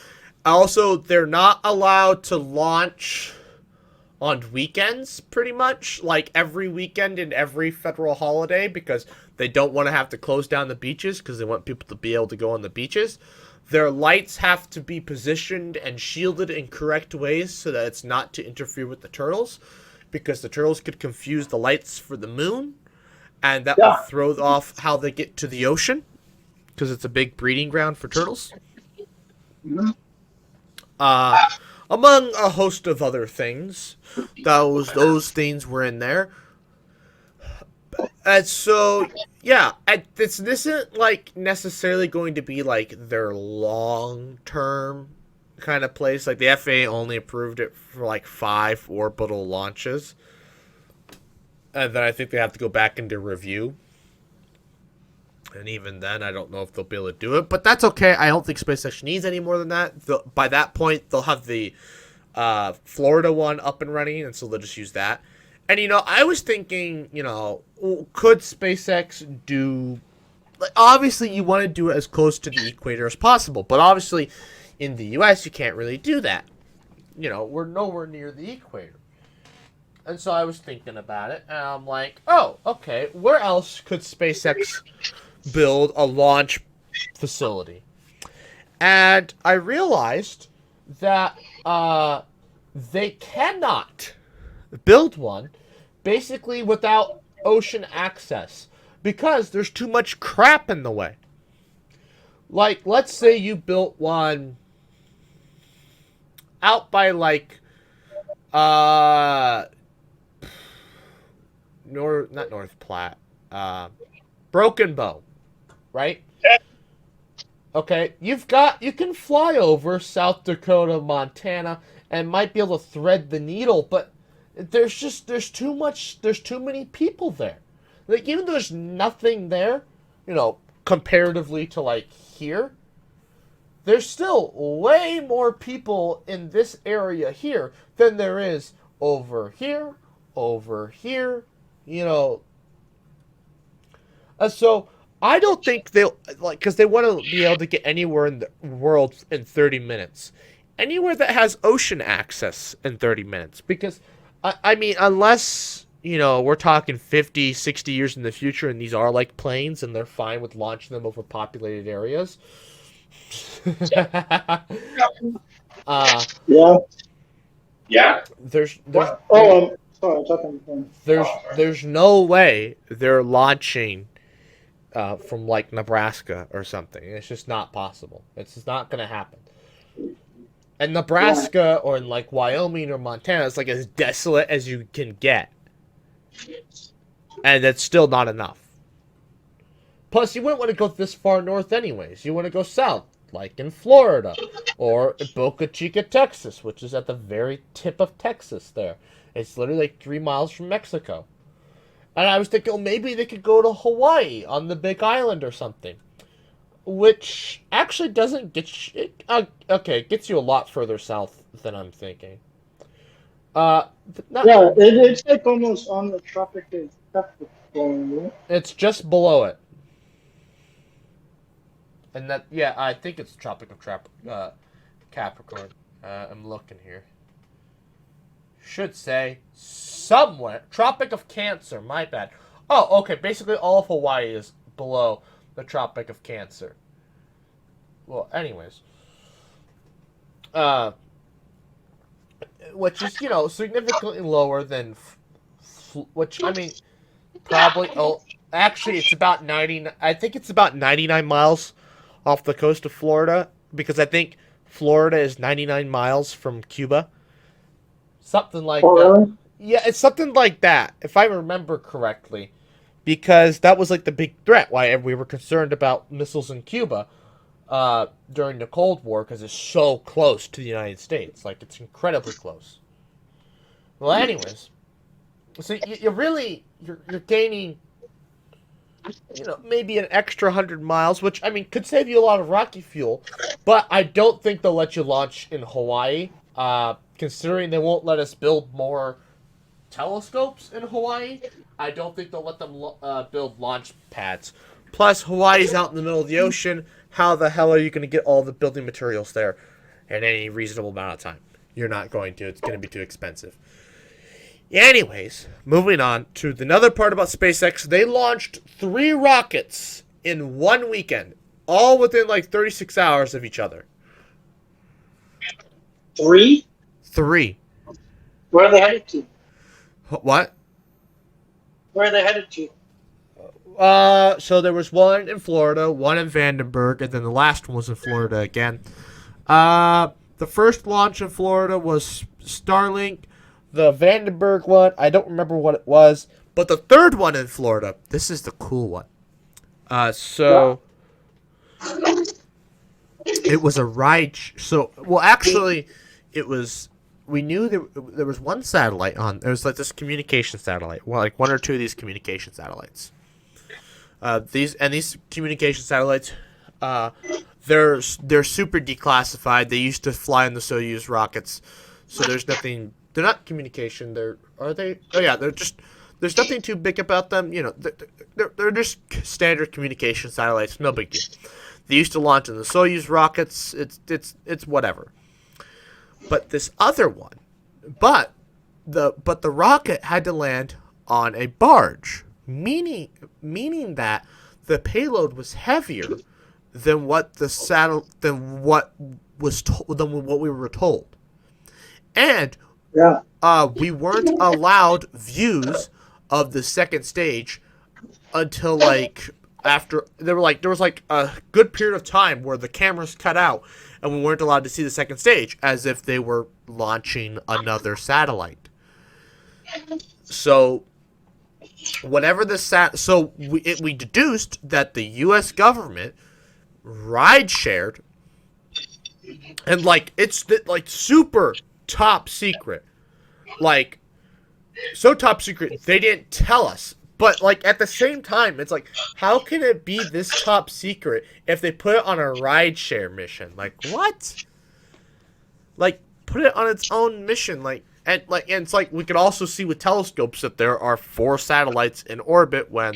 Also, they're not allowed to launch on weekends, pretty much, like every weekend and every federal holiday, because they don't want to have to close down the beaches because they want people to be able to go on the beaches. Their lights have to be positioned and shielded in correct ways so that it's not to interfere with the turtles, because the turtles could confuse the lights for the moon, and that will throw off how they get to the ocean, because it's a big breeding ground for turtles. Among a host of other things, those things were in there. And so, yeah, this isn't like necessarily going to be like their long-term kind of place. Like the FAA only approved it for like 5 orbital launches, and then I think they have to go back into review. And even then, I don't know if they'll be able to do it, but that's okay. I don't think SpaceX needs any more than that. By that point, they'll have the Florida one up and running, and so they'll just use that. And, I was thinking, could SpaceX do... Like, obviously, you want to do it as close to the equator as possible, but obviously, in the U.S., you can't really do that. We're nowhere near the equator. And so I was thinking about it, and I'm like, oh, okay, where else could SpaceX build a launch facility? And I realized that they cannot build one basically without ocean access, because there's too much crap in the way. Like, let's say you built one out by like not North Platte, Broken Bow, right? Okay, you can fly over South Dakota, Montana, and might be able to thread the needle, but there's too many people there. Like, even though there's nothing there, comparatively to like here, there's still way more people in this area here than there is over here, so I don't think they'll, like, because they want to be able to get anywhere in the world in 30 minutes. Anywhere that has ocean access in 30 minutes. Because, I mean, unless we're talking 50, 60 years in the future, and these are like planes, and they're fine with launching them over populated areas. uh, Yeah. Yeah. there's Oh, sorry, I'm talking. there's no way they're launching from like Nebraska or something. It's just not possible. It's just not going to happen. And Nebraska or in like Wyoming or Montana is like as desolate as you can get. And that's still not enough. Plus, you wouldn't want to go this far north anyways. You want to go south, like in Florida or Boca Chica, Texas, which is at the very tip of Texas there. It's literally like 3 miles from Mexico. And I was thinking, oh, maybe they could go to Hawaii on the Big Island or something. Which actually doesn't get you... okay, it gets you a lot further south than I'm thinking. Yeah, it's like almost on the tropical Capricorn. It's just below it. And that, yeah, I think it's Tropic of Capricorn. I'm looking here. Should say somewhere. Tropic of Cancer, my bad. Oh, okay, basically all of Hawaii is below the Tropic of Cancer. Well, anyways. Which is, significantly lower than... which, I mean, probably... Oh, actually, it's about 90... I think it's about 99 miles off the coast of Florida, because I think Florida is 99 miles from Cuba. Something like that. Really? Yeah, it's something like that, if I remember correctly. Because that was like the big threat, why we were concerned about missiles in Cuba during the Cold War, because it's so close to the United States. Like, it's incredibly close. Well, anyways. So you're gaining... maybe an extra 100 miles, which, I mean, could save you a lot of rocket fuel, but I don't think they'll let you launch in Hawaii, considering they won't let us build more telescopes in Hawaii. I don't think they'll let them build launch pads. Plus, Hawaii's out in the middle of the ocean. How the hell are you going to get all the building materials there in any reasonable amount of time? You're not going to. It's going to be too expensive. Anyways, moving on to another part about SpaceX. They launched 3 rockets in one weekend, all within like 36 hours of each other. 3? 3. Where are they headed to? What? Where are they headed to? So there was one in Florida, one in Vandenberg, and then the last one was in Florida again. The first launch in Florida was Starlink. The Vandenberg one, I don't remember what it was. But the third one in Florida, this is the cool one. It was a ride. Actually, it was... We knew there was one satellite on... There was like this communication satellite. Well, like 1 or 2 of these communication satellites. These communication satellites, they're super declassified. They used to fly on the Soyuz rockets. So there's nothing... They're not communication. Are they? Oh yeah, there's nothing too big about them. They're just standard communication satellites. No big deal. They used to launch in the Soyuz rockets. It's whatever. But this other one, but the rocket had to land on a barge, meaning that the payload was heavier than what we were told, and we weren't allowed views of the second stage until like after there was like a good period of time where the cameras cut out and we weren't allowed to see the second stage, as if they were launching another satellite. So whatever we deduced that the U.S. government ride shared, and like it's like super top secret, like so top secret they didn't tell us. But like at the same time, it's like, how can it be this top secret if they put it on a rideshare mission? Like what? Like put it on its own mission. And it's like we could also see with telescopes that there are 4 satellites in orbit when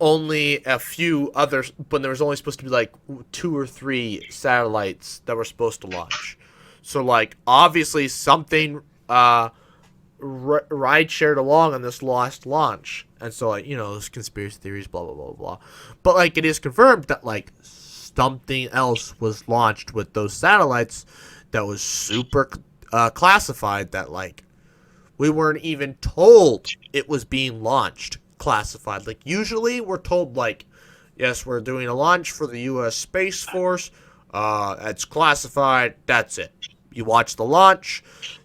only a few others. But there was only supposed to be like 2 or 3 satellites that were supposed to launch. So, like, obviously something ride shared along on this lost launch. And so, like, you know, those conspiracy theories, blah, blah, blah, blah. But, like, it is confirmed that, like, something else was launched with those satellites that was super classified, that, like, we weren't even told it was being launched classified. Like, usually we're told, like, yes, we're doing a launch for the U.S. Space Force. It's classified. That's it. You watch the launch.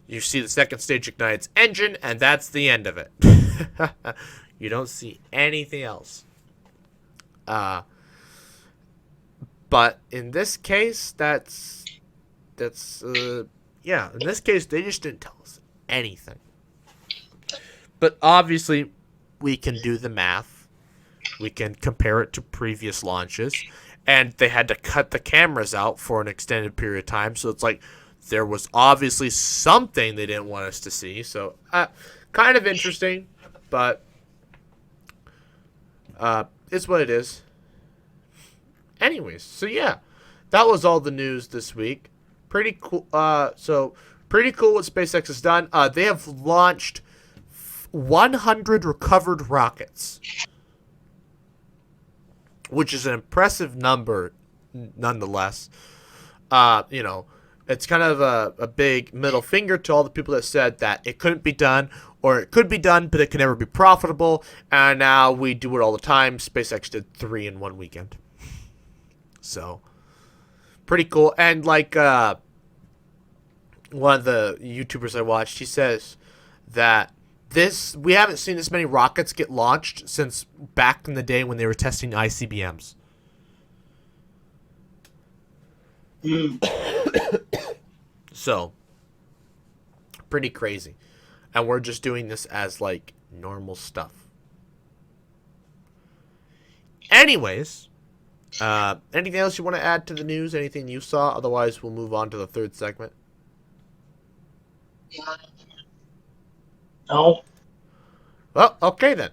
You see the second stage ignite its engine, and that's the end of it. You don't see anything else. But in this case, yeah. In this case, they just didn't tell us anything. But obviously, we can do the math. We can compare it to previous launches. And they had to cut the cameras out for an extended period of time. So it's like there was obviously something they didn't want us to see. So kind of interesting. But it's what it is. Anyways, so yeah. That was all the news this week. Pretty cool. Pretty cool what SpaceX has done. They have launched 100 recovered rockets, which is an impressive number nonetheless. You know, it's kind of a big middle finger to all the people that said that it couldn't be done, or it could be done, but it could never be profitable. And now we do it all the time. SpaceX did 3 in one weekend. So, pretty cool. And like one of the YouTubers I watched, he says that we haven't seen this many rockets get launched since back in the day when they were testing ICBMs. So, pretty crazy. And we're just doing this as, like, normal stuff. Anyways, anything else you want to add to the news? Anything you saw? Otherwise, we'll move on to the third segment. No. Well, okay then.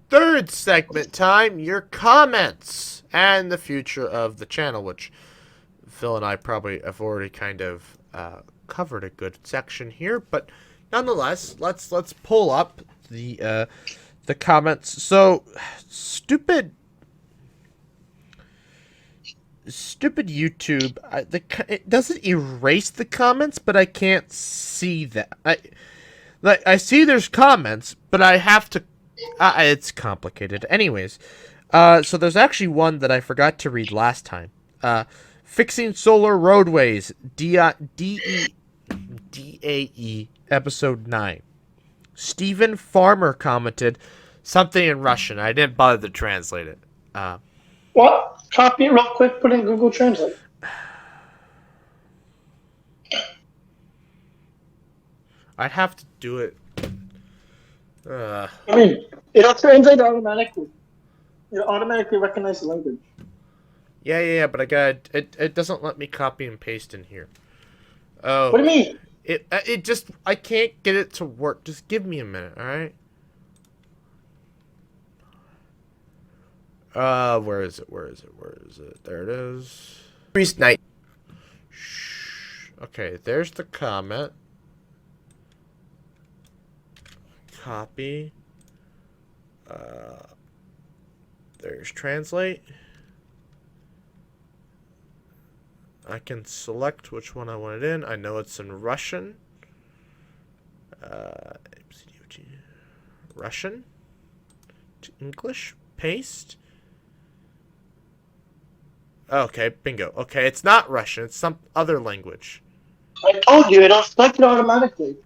Third segment time, your comments and the future of the channel, which Phil and I probably have already kind of covered a good section here, but nonetheless, let's pull up the comments. So, stupid YouTube. It doesn't erase the comments, but I can't see that. I see there's comments, but I have to. It's complicated. Anyways, so there's actually one that I forgot to read last time. Fixing solar roadways, DAE, episode 9. Stephen Farmer commented something in Russian. I didn't bother to translate it. What? Copy it real quick. Put it in Google Translate. I'd have to do it. I mean, it'll translate automatically. It'll automatically recognize the language. Yeah, but it doesn't let me copy and paste in here. Oh. What do you mean? It just, I can't get it to work. Just give me a minute, alright? Where is it? There it is. Priest Night. Shh. Okay, there's the comment. Copy. There's translate. I can select which one I want it in. I know it's in Russian. Russian to English. Paste. Okay, bingo. Okay, it's not Russian. It's some other language. I told you, it'll select it automatically.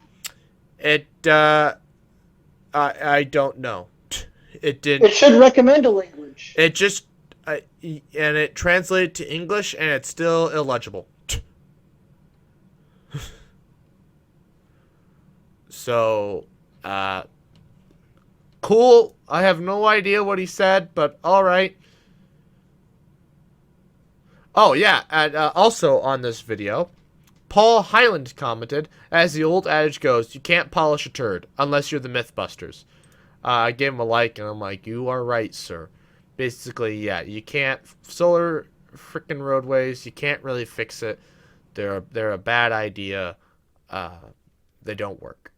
I don't know. It did. It should recommend a language. It just, and it translated to English, and it's still illegible. So, cool. I have no idea what he said, but all right. Oh, yeah, and also on this video, Paul Hyland commented, as the old adage goes, you can't polish a turd unless you're the Mythbusters. I gave him a like, and I'm like, you are right, sir. Basically, yeah, you can't, solar freaking roadways, you can't really fix it. They're a bad idea. They don't work.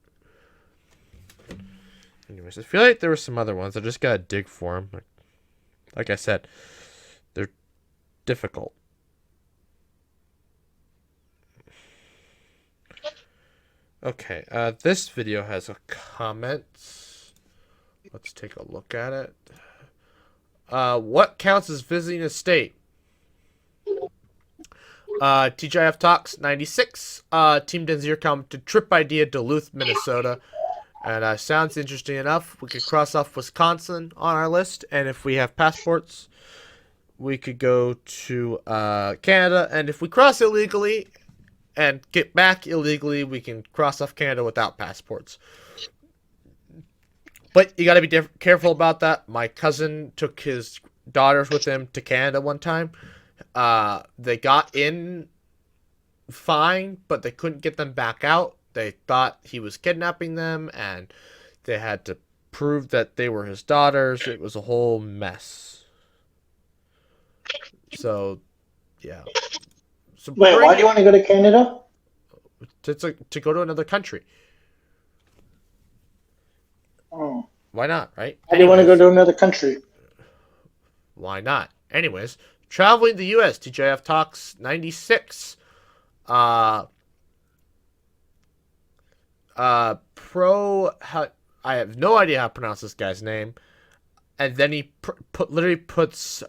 Anyways, I feel like there were some other ones. I just gotta dig for them. Like I said, they're difficult. Okay, this video has a comment. Let's take a look at it. What counts as visiting a state? TGIF Talks 96. Team Denzier commented trip idea Duluth, Minnesota. And sounds interesting enough. We could cross off Wisconsin on our list. And if we have passports, we could go to Canada. And if we cross illegally and get back illegally, we can cross off Canada without passports. But you got to be careful about that. My cousin took his daughters with him to Canada one time. They got in fine, but they couldn't get them back out. They thought he was kidnapping them, and they had to prove that they were his daughters. It was a whole mess. So, yeah. So Wait, why do you want to go to Canada? To go to another country. Oh. Why not, right? Why do you want to go to another country? Why not? Anyways, traveling to the U.S. TJF Talks 96. I have no idea how to pronounce this guy's name. And then he literally puts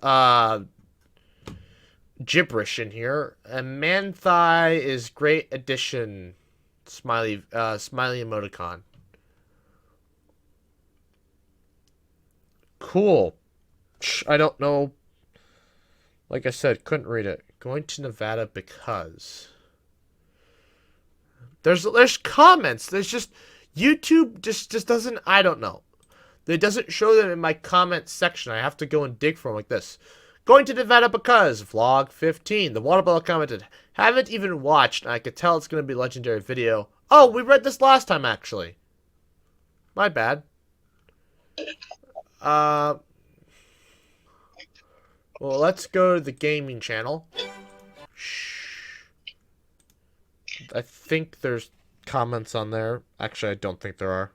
gibberish in here. A man thigh is great addition. Smiley emoticon. Cool. I don't know. Like I said, couldn't read it. Going to Nevada because there's comments. There's just YouTube just doesn't. I don't know. It doesn't show them in my comments section. I have to go and dig for them like this. Going to Nevada because vlog 15. The Waterbellow commented, haven't even watched. And I could tell it's going to be a legendary video. Oh, we read this last time actually. My bad. Well, let's go to the gaming channel. Shh. I think there's comments on there. Actually, I don't think there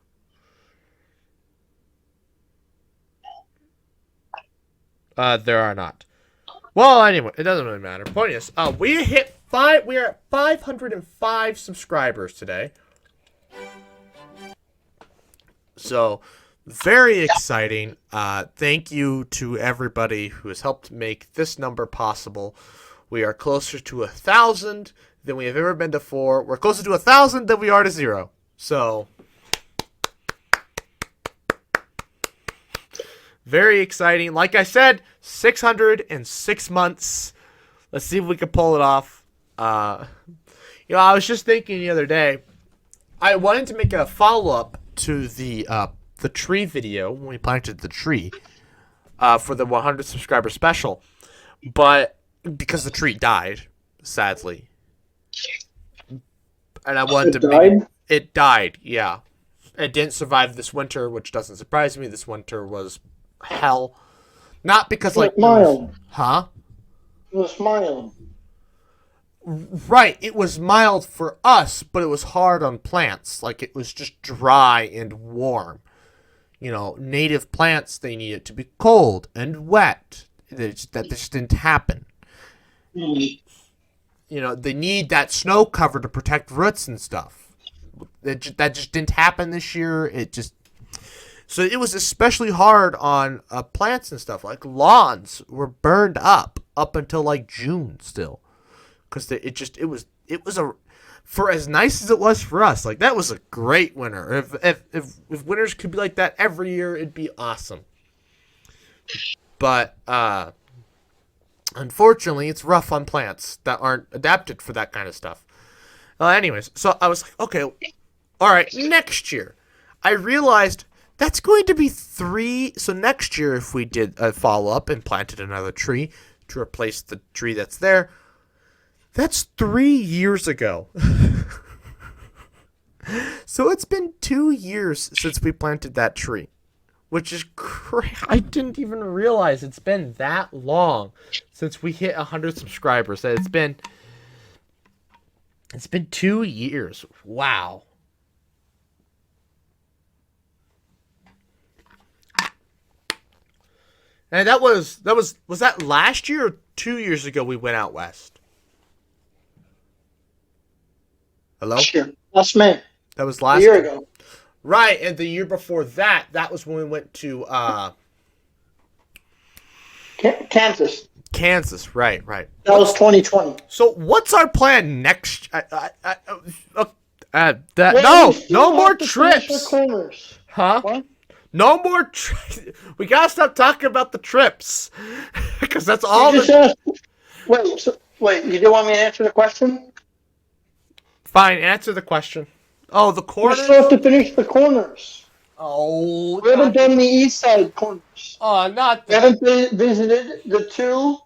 are. There are not. Well, anyway, it doesn't really matter. Point is, we are at 505 subscribers today. So, very exciting. Thank you to everybody who has helped make this number possible. We are closer to 1,000 than we have ever been before. We're closer to 1,000 than we are to 0. So, very exciting. Like I said, 606 months. Let's see if we can pull it off. I was just thinking the other day, I wanted to make a follow-up to the tree video when we planted the tree for the 100 subscriber special, but because the tree died, sadly, and I wanted it died. Yeah, it didn't survive this winter, which doesn't surprise me. This winter was hell, not because like mild, huh? It was mild. Right, it was mild for us, but it was hard on plants. Like it was just dry and warm. Native plants, they need it to be cold and wet. That just didn't happen. They need that snow cover to protect roots and stuff. That just didn't happen this year. So it was especially hard on plants and stuff. Like lawns were burned up until like June still, because it was for as nice as it was for us, like that was a great winter. If winters could be like that every year, it'd be awesome. But unfortunately, it's rough on plants that aren't adapted for that kind of stuff. Anyways, so I was like, okay, all right, next year. I realized that's going to be 3. So next year, if we did a follow-up and planted another tree to replace the tree that's there, that's 3 years ago. So it's been 2 years since we planted that tree, which is crazy. I didn't even realize it's been that long since we hit 100 subscribers. That it's been It's been 2 years. Wow. And was that last year or 2 years ago we went out west? Hello? Last year. Last May. That was A last year ago. Right, and the year before that, that was when we went to Kansas. Kansas. Right. That was 2020. So what's our plan next? No We more have to finish our trips. corners. Huh? What? No more trips. We gotta stop talking about the trips. Because that's all You just asked, wait, you do want me to answer the question? Fine, answer the question. Oh, the We corners? still have to finish the corners. Oh, We haven't done the east side corners. not We haven't visited the 2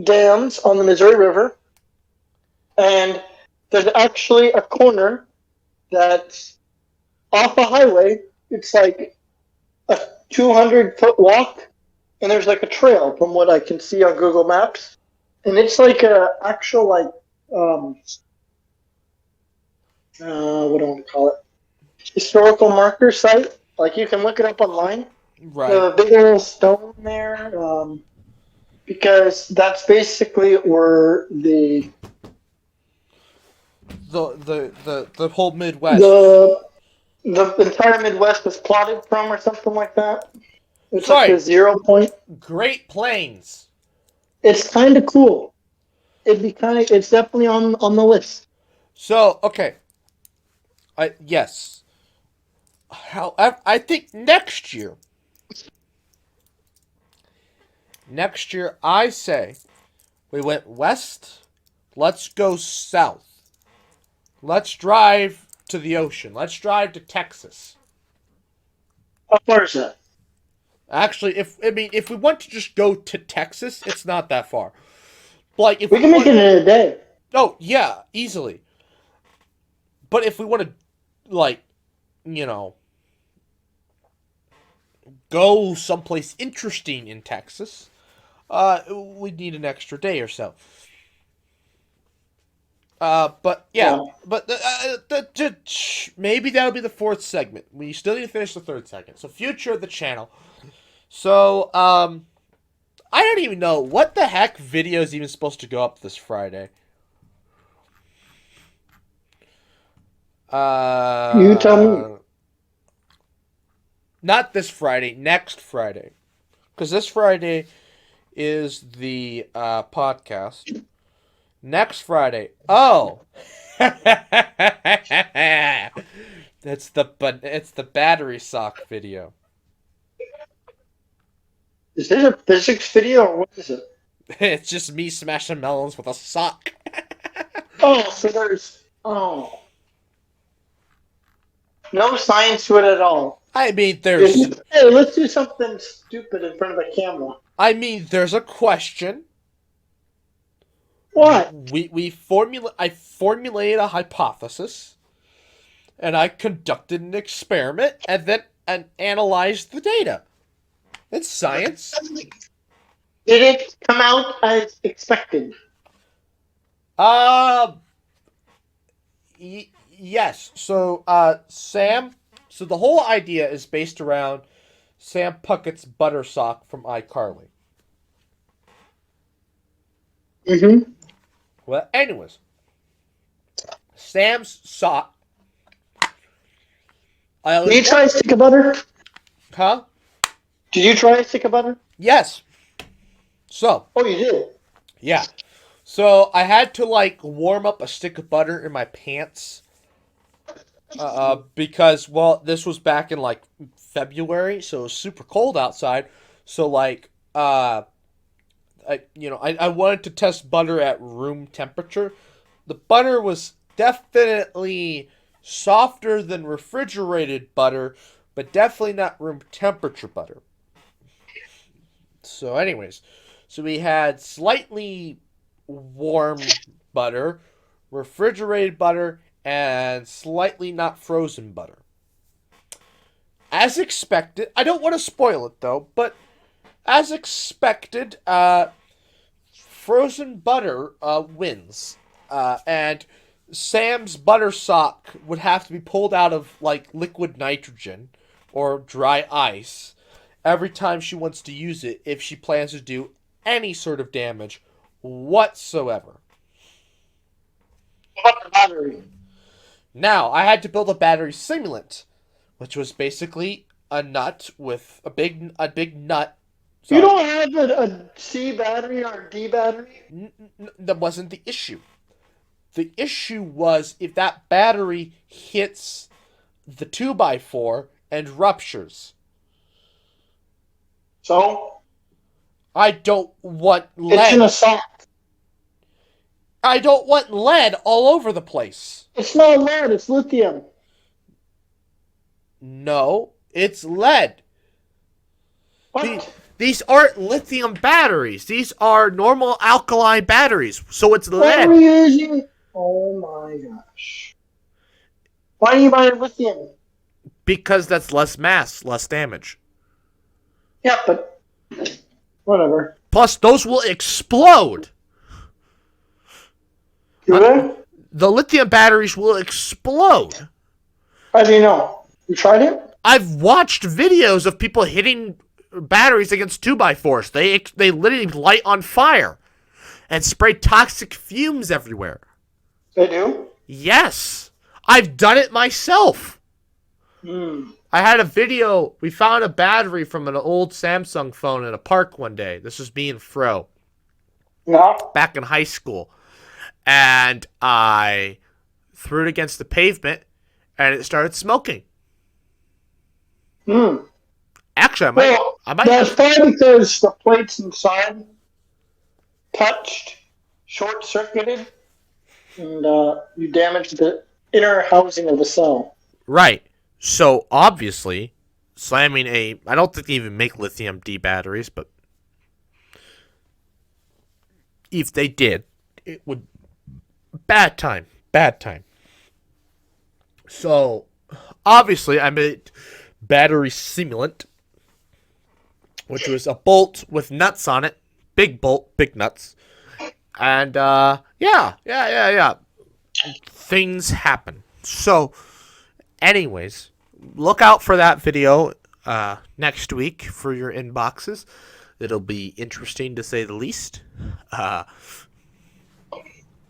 dams on the Missouri River. And there's actually a corner that's off a highway. It's like a 200-foot walk, and there's like a trail from what I can see on Google Maps. And it's like a actual what do I want to call it? Historical marker site. Like you can look it up online. Right. The big old stone there, because that's basically where the whole Midwest. the entire Midwest was plotted from, or something like that. It's Right. like the 0 point. Great Plains. It's kind of cool. It's definitely on the list. So, okay. Yes. However, I think next year, I say we went west. Let's go south. Let's drive to the ocean. Let's drive to Texas. How far is that? Actually, if we want to just go to Texas, it's not that far. Like if We can make it in a day. Oh yeah, easily. But if we want to, like, go someplace interesting in Texas, we'd need an extra day or so. But yeah, but maybe that'll be the 4th segment. We still need to finish the 3rd segment. So future of the channel. So I don't even know what the heck video is even supposed to go up this Friday. You tell me. Not this Friday, next Friday. Because this Friday is the podcast. Next Friday. Oh! It's the battery sock video. Is this a physics video or what is it? It's just me smashing melons with a sock. Oh, so there's no science to it at all. I mean, there's Hey, let's do something stupid in front of a camera. there's a question. What? I formulated a hypothesis, and I conducted an experiment, and then analyzed the data. It's science. Did it come out as expected? Yes. So, Sam. So the whole idea is based around Sam Puckett's butter sock from iCarly. Mm-hmm. Well, anyways, Sam's sock. Did you try a stick of butter? Huh? Did you try a stick of butter? Yes. So. Oh, you did? Yeah. So I had to warm up a stick of butter in my pants. Because this was back in February, so it was super cold outside. So I wanted to test butter at room temperature. The butter was definitely softer than refrigerated butter, but definitely not room temperature butter. So anyways, we had slightly warm butter, refrigerated butter, and slightly not frozen butter. As expected, I don't want to spoil it though, but as expected, frozen butter wins. And Sam's butter sock would have to be pulled out of like liquid nitrogen or dry ice every time she wants to use it if she plans to do any sort of damage whatsoever. What about the battery? Now, I had to build a battery simulant, which was basically a nut with a big nut. You don't have a C battery or a D battery? That wasn't the issue. The issue was if that battery hits the 2x4 and ruptures. So? I don't want It's in a lead. sock. I don't want lead all over the place. It's not lead, it's lithium. No, it's lead. What? These aren't lithium batteries. These are normal alkaline batteries. So it's Why are lead. you using? Oh my gosh. Why do you buy lithium? Because that's less mass, less damage. Yeah, but whatever. Plus, those will explode. Do they? The lithium batteries will explode. How do you know? You tried it? I've watched videos of people hitting batteries against 2x4s. They literally light on fire and spray toxic fumes everywhere. They do? Yes. I've done it myself. I had a video. We found a battery from an old Samsung phone in a park one day. This was me and Fro No. back in high school. And I threw it against the pavement and it started smoking. Actually, Well, I might that's have. probably because the plates inside touched, short-circuited, and you damaged the inner housing of the cell. Right. So, obviously, slamming a... I don't think they even make lithium D batteries, but if they did, it would... Bad time. Bad time. So, obviously, I made battery simulant, which was a bolt with nuts on it. Big bolt, big nuts. And, yeah. Things happen. So, anyways, look out for that video next week for your inboxes. It'll be interesting to say the least.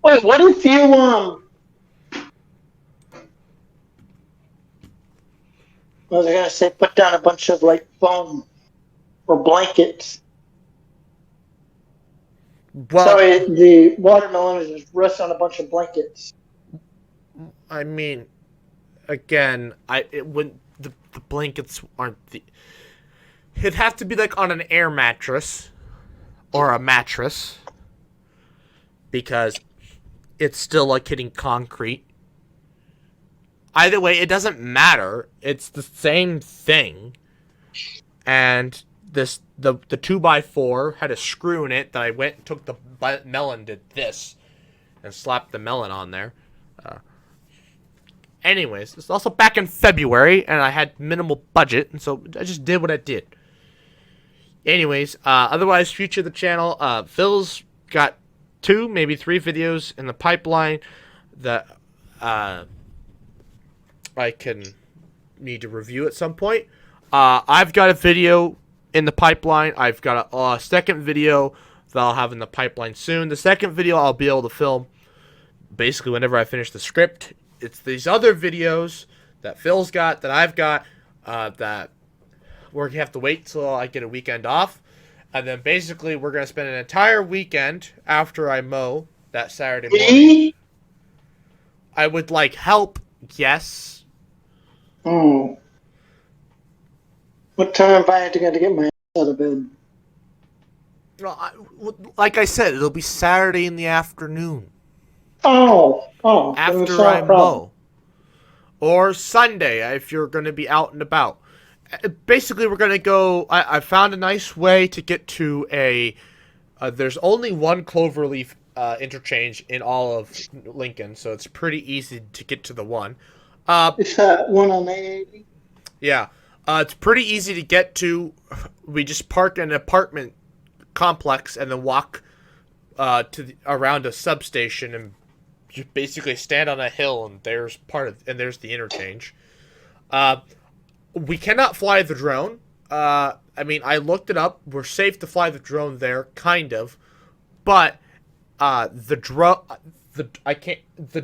Wait, what if you, I was gonna say put down a bunch of, like, foam or blankets. Well, So the watermelon is just rests on a bunch of blankets. I mean, again, it wouldn't the blankets aren't the. It'd have to be like on an air mattress or a mattress because it's still like hitting concrete. Either way, it doesn't matter. It's the same thing. And the 2x4 had a screw in it that I went and took the melon, did this, and slapped the melon on there. Anyways, it's also back in February, and I had minimal budget, and so I just did what I did. Anyways, otherwise, future of the channel, Phil's got 2, maybe 3 videos in the pipeline that I can need to review at some point. I've got a video in the pipeline. I've got a second video that I'll have in the pipeline soon. The second video I'll be able to film basically whenever I finish the script. It's these other videos that Phil's got, that I've got, that we're going to have to wait till I get a weekend off. And then basically we're going to spend an entire weekend after I mow that Saturday morning. I would like help, yes. Oh. What time am I to get my ass out of bed? Well, like I said, it'll be Saturday in the afternoon. Oh. After I mow. Or Sunday, if you're going to be out and about. Basically, we're going to go... I found a nice way to get to a... there's only one cloverleaf interchange in all of Lincoln, so it's pretty easy to get to the one. It's that one on A80? Yeah. It's pretty easy to get to. We just park in an apartment complex and then walk around a substation and you basically stand on a hill, and there's the interchange. We cannot fly the drone. I mean, I looked it up. We're safe to fly the drone there, kind of, but the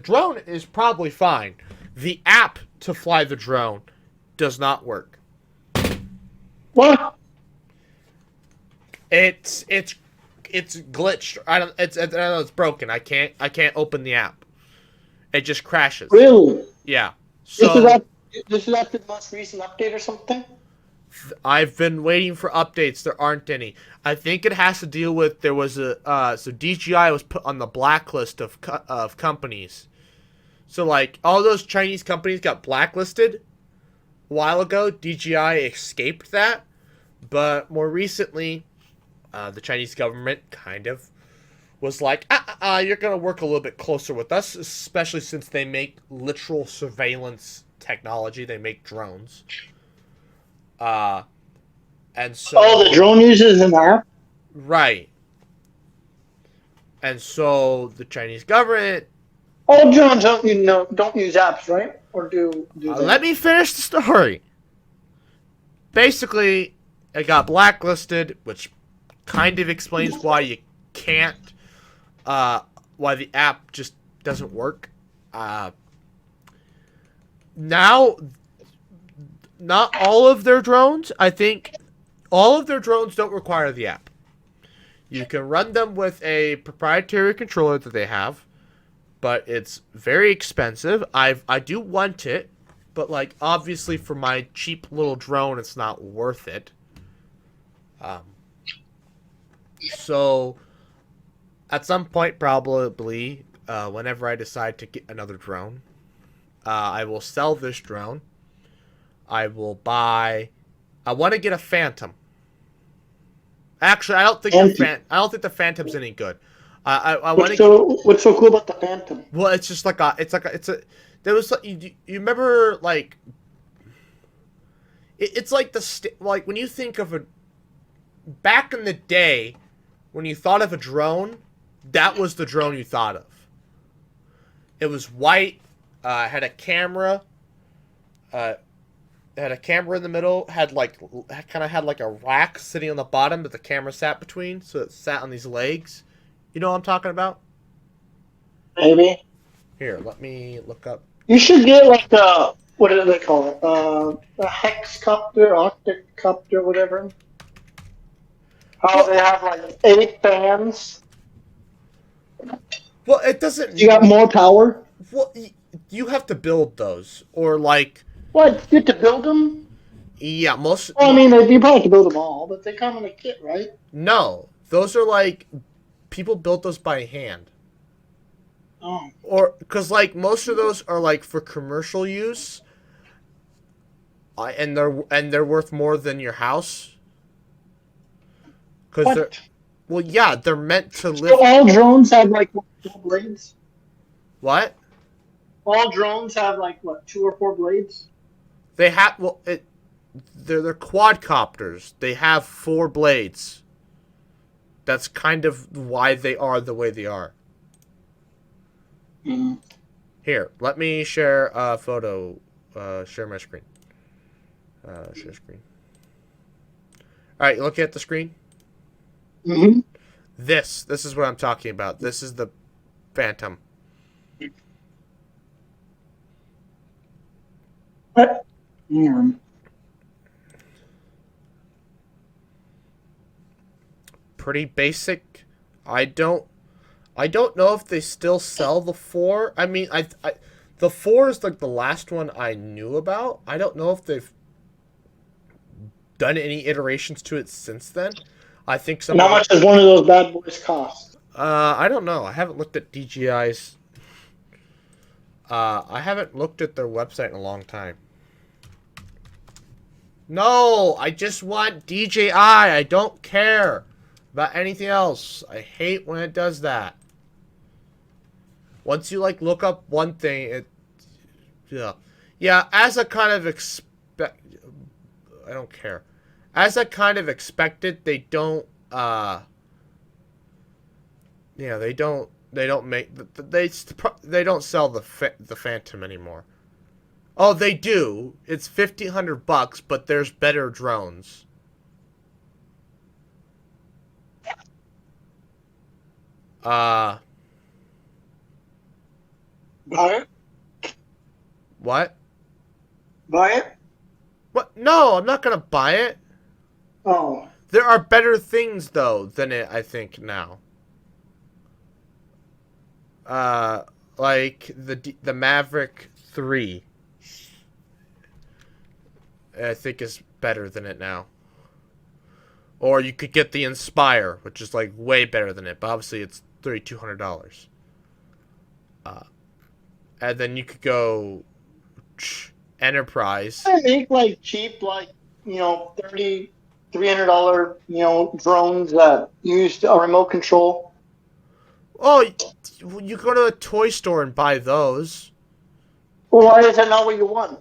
drone is probably fine. The app to fly the drone does not work. What? It's glitched. I don't know, it's broken. I can't open the app. It just crashes. Really? Yeah. This is after the most recent update or something? I've been waiting for updates. There aren't any. I think it has to deal with there was a so DJI was put on the blacklist of companies. So like all those Chinese companies got blacklisted a while ago. DJI escaped that, but more recently, the Chinese government kind of was like, you're gonna work a little bit closer with us, especially since they make literal surveillance technology. They make drones. And so... Oh, the drone uses an app? Right. And so the Chinese government... All drones don't use apps, right? Or do they? Let me finish the story. Basically, it got blacklisted, which kind of explains why you can't... why the app just doesn't work. Now... Not all of their drones. I think all of their drones don't require the app. You can run them with a proprietary controller that they have, but it's very expensive. I do want it, but like obviously for my cheap little drone, it's not worth it. So at some point, probably whenever I decide to get another drone, I will sell this drone. I will buy. I want to get a Phantom. Actually, I don't think the Phantom's any good. I want to. What's so cool about the Phantom? Well, it's just like there was you remember like. It's like like when you think of a. Back in the day, when you thought of a drone, that was the drone you thought of. It was white, had a camera. It had a camera in the middle, had like a rack sitting on the bottom that the camera sat between, so it sat on these legs. You know what I'm talking about? Maybe. Here, let me look up. You should get like what do they call it? A hexcopter, octocopter, whatever. How they have like 8 fans. Well, it doesn't. You got more power. Well, you have to build those, or like. What? You have to build them? Yeah, most. Well, I mean, you probably have to build them all, but they come in a kit, right? No, those are like people built those by hand. Oh. Or because like most of those are like for commercial use, and they're worth more than your house. Because they're, well, yeah, they're meant to live. So all drones have like 4 blades. What? All drones have like what 2 or 4 blades. They have they're quadcopters. They have 4 blades. That's kind of why they are the way they are. Mm-hmm. Here, let me share a photo. Share my screen. Share screen. All right, look at the screen. Mm-hmm. This is what I'm talking about. This is the Phantom. What? Yeah. Pretty basic. I don't know if they still sell the 4. I mean, the 4 is like the last one I knew about. I don't know if they've done any iterations to it since then. I think some. And how much does one of those bad boys cost? I don't know. I haven't looked at DJI's. I haven't looked at their website in a long time. No, I just want DJI. I don't care about anything else. I hate when it does that. Once you like look up one thing, yeah. As I kind of expect, I don't care. As I kind of expected, they don't. Yeah, they don't They don't make they don't sell the Phantom anymore. Oh, they do. It's $1,500, but there's better drones. Buy it? What? Buy it? What? No, I'm not gonna buy it. Oh. There are better things though than it, I think now. Like the Maverick 3. I think is better than it now. Or you could get the Inspire, which is like way better than it, but obviously it's $3,200. And then you could go Enterprise. I make like cheap, like, $300, drones that used a remote control. Oh, you go to a toy store and buy those. Well, why is that not what you want?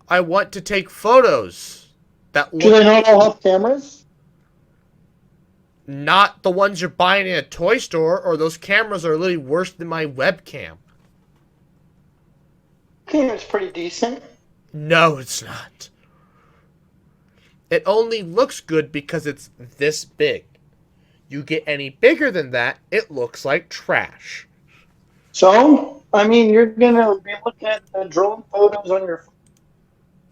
I want to take photos. Do they not all have cameras? Not the ones you're buying in a toy store, or those cameras are literally worse than my webcam. Camera's pretty decent. No, it's not. It only looks good because it's this big. You get any bigger than that, it looks like trash. So, I mean, you're going to be looking at the drone photos on your phone.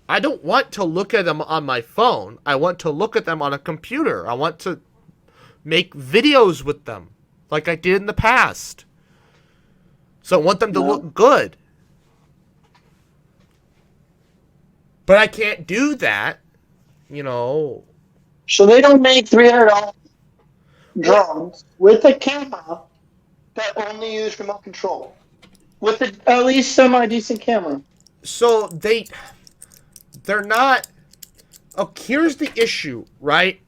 I don't want to look at them on my phone. I want to look at them on a computer. I want to make videos with them, like I did in the past. So I want them to look good. But I can't do that, So they don't make $300 drones with a camera that only use remote control. With at least semi-decent camera. So they're not. Oh, here's the issue, right?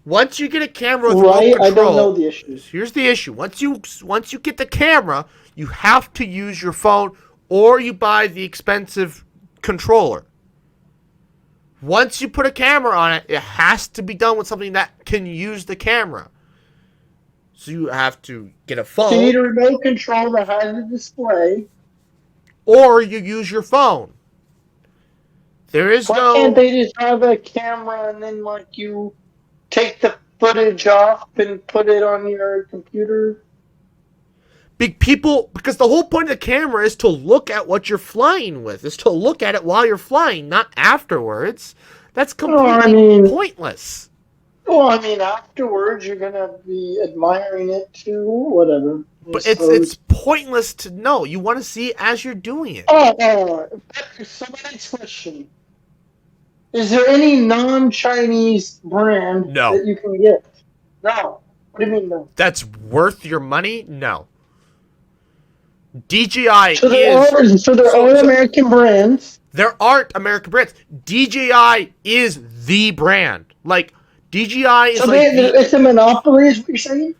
Once you get a camera with remote control, I don't know the issues. Here's the issue. Once you get the camera, you have to use your phone, or you buy the expensive controller. Once you put a camera on it, it has to be done with something that can use the camera. So you have to get a phone. You need a remote control that has a display. Or you use your phone. There is Why can't they just have a camera and then you take the footage off and put it on your computer? Because the whole point of the camera is to look at what you're flying with. Is to look at it while you're flying, not afterwards. That's completely pointless. Well, I mean, afterwards you're gonna be admiring it too, whatever. But it's pointless to know. You want to see it as you're doing it. Oh, so my next question. Is there any non-Chinese brand that you can get? No. What do you mean no? That's worth your money? No. DJI so there are American brands. There aren't American brands. DJI is the brand. Like, DJI is it's a monopoly, is what you're saying?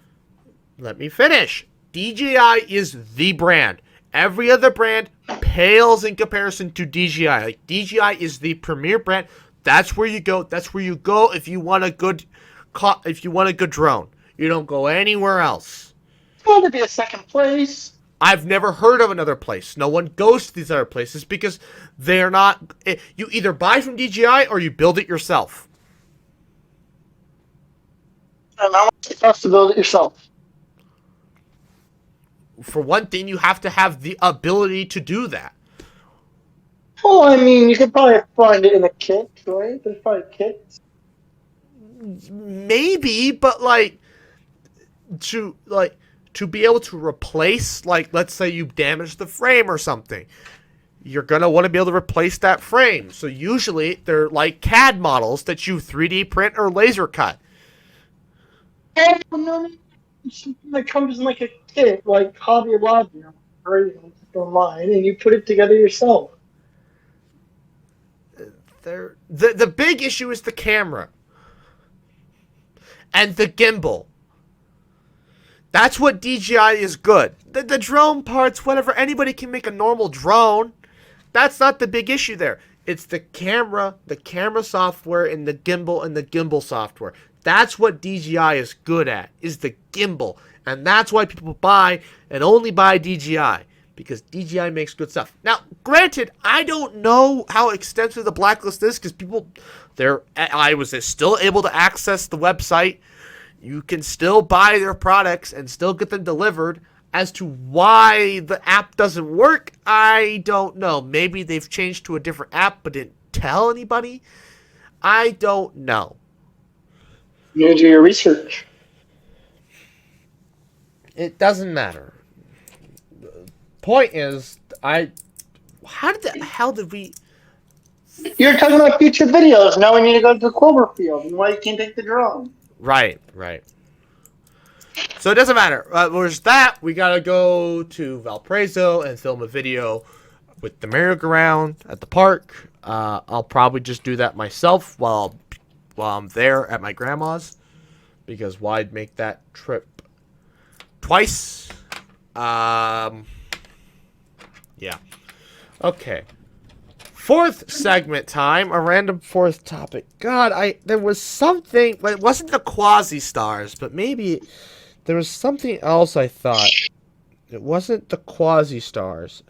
Let me finish. DJI is the brand. Every other brand pales in comparison to DJI. Like, DJI is the premier brand. That's where you go. That's where you go if you want a good drone. You don't go anywhere else. It's going to be a second place. I've never heard of another place. No one goes to these other places because they're not. You either buy from DJI or you build it yourself. And how much it costs to build it yourself? For one thing, you have to have the ability to do that. Well, I mean, you could probably find it in a kit, right? There's probably kits. Maybe, but to be able to replace, let's say you damage the frame or something, you're going to want to be able to replace that frame. So usually they're like CAD models that you 3D print or laser cut. Oh, no, something that comes in like a kit, like Hobby Lobby or online, and you put it together yourself. The big issue is the camera. And the gimbal. That's what DJI is good. The drone parts, whatever, anybody can make a normal drone. That's not the big issue there. It's the camera software, and the gimbal software. That's what DJI is good at, is the gimbal. And that's why people buy and only buy DJI, because DJI makes good stuff. Now, granted, I don't know how extensive the blacklist is, because I was still able to access the website. You can still buy their products and still get them delivered. As to why the app doesn't work, I don't know. Maybe they've changed to a different app but didn't tell anybody. I don't know. You need to do your research. It doesn't matter. Point is, how the hell did we... You're talking about future videos. Now we need to go to the Cloverfield and why you can't take the drone. Right. So it doesn't matter. There's that. We gotta go to Valparaiso and film a video with the merry-go-round at the park. I'll probably just do that myself while I'm there at my grandma's, because why'd make that trip twice? Yeah. Okay. Fourth segment time, a random fourth topic. God, there was something, but it wasn't the quasi-stars, but maybe there was something else I thought. It wasn't the quasi-stars.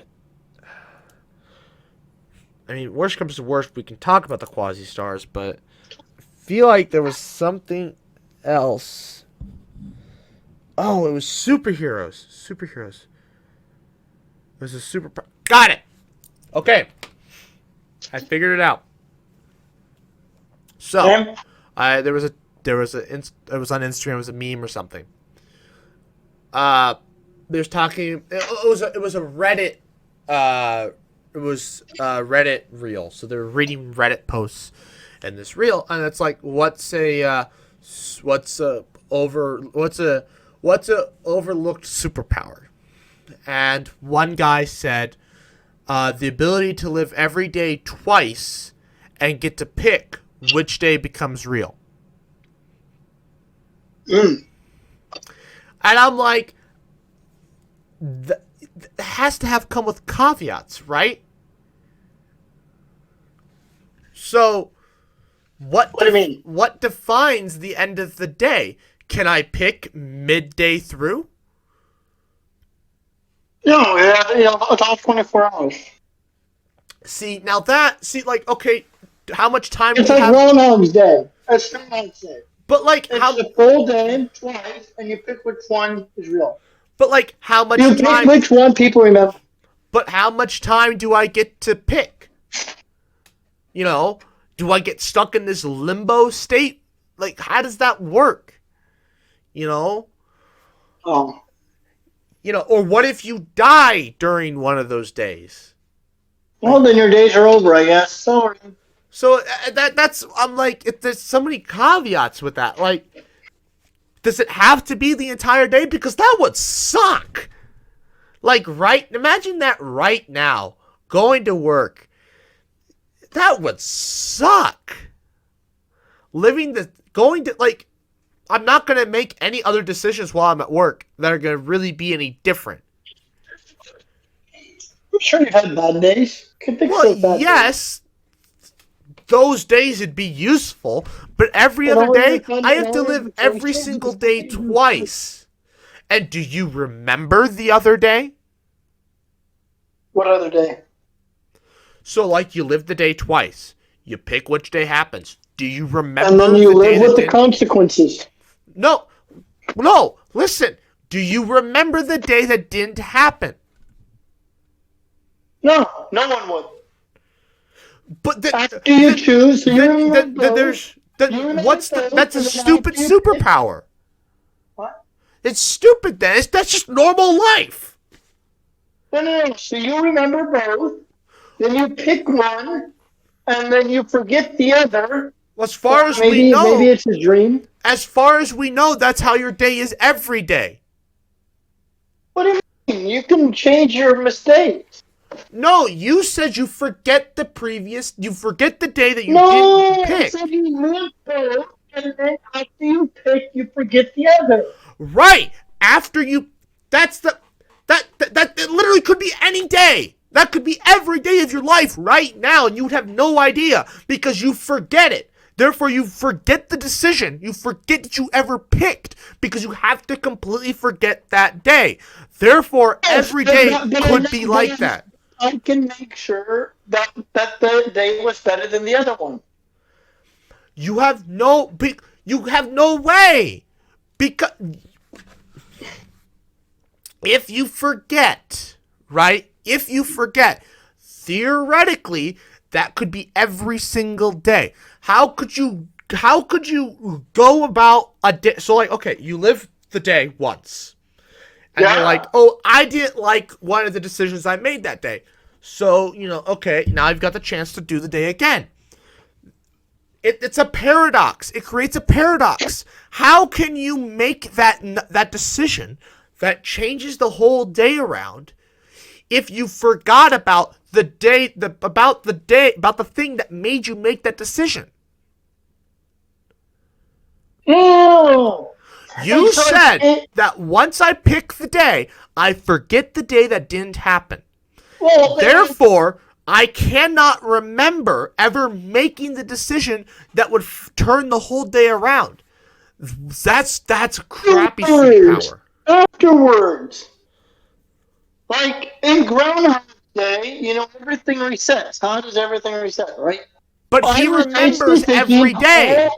I mean, worst comes to worst, we can talk about the quasi-stars, but I feel like there was something else. Oh, it was superheroes. Superheroes. It was a super... Got it! Okay. I figured it out. So, it was on Instagram, it was a meme or something. There's talking, it was a Reddit, Reddit reel. So they were reading Reddit posts in this reel, and it's like, what's a overlooked superpower? And one guy said, the ability to live every day twice and get to pick which day becomes real. And I'm like, it has to have come with caveats, right? So, what do you mean? What defines the end of the day? Can I pick midday through? No, it's all 24 hours. Okay, how much time it's do you like have? Groundhog's Day. That's Groundhog's Day. But like, it's a full day twice, and you pick which one is real. But like, how much you time? Pick which one people remember. But how much time do I get to pick? You know, do I get stuck in this limbo state? Like, how does that work? You know? Oh. You know, or what if you die during one of those days? Well, then your days are over, I guess. Sorry. So I'm like, there's so many caveats with that. Like, does it have to be the entire day? Because that would suck. Like, imagine that right now, going to work. That would suck. I'm not going to make any other decisions while I'm at work that are going to really be any different. I'm sure you've had bad days. Yes, those days would be useful, but every other day, I have to live every single day twice. And do you remember the other day? What other day? So, like, you live the day twice. You pick which day happens. Do you remember? And then you live with the consequences. No, listen. Do you remember the day that didn't happen? No one would. But after you choose, that's a stupid superpower. What? It's stupid then. That's just normal life. No. So you remember both, then you pick one, and then you forget the other. Well, as far as we know, maybe it's a dream. As far as we know, that's how your day is every day. What do you mean? You can change your mistakes. No, you said you forget the day that you didn't pick. No, I said you live both, and then after you pick, you forget the other. Right. After you, that literally could be any day. That could be every day of your life right now, and you would have no idea because you forget it. Therefore, you forget the decision. You forget that you ever picked because you have to completely forget that day. Therefore, every day could be like that. I can make sure that the day was better than the other one. You have no way. Because if you forget, right? If you forget, theoretically, that could be every single day. How could you go about a day? So, like, okay, you live the day once. And you're like, oh, I didn't like one of the decisions I made that day. So, okay, now I've got the chance to do the day again. It's a paradox. It creates a paradox. How can you make that decision that changes the whole day around if you forgot about the thing that made you make that decision? Ew. You said that once I pick the day, I forget the day that didn't happen. Well, therefore, I cannot remember ever making the decision that would turn the whole day around. That's a crappy superpower. Afterwards, like in Groundhog Day, everything resets. How does everything reset, right? But he remembers every day.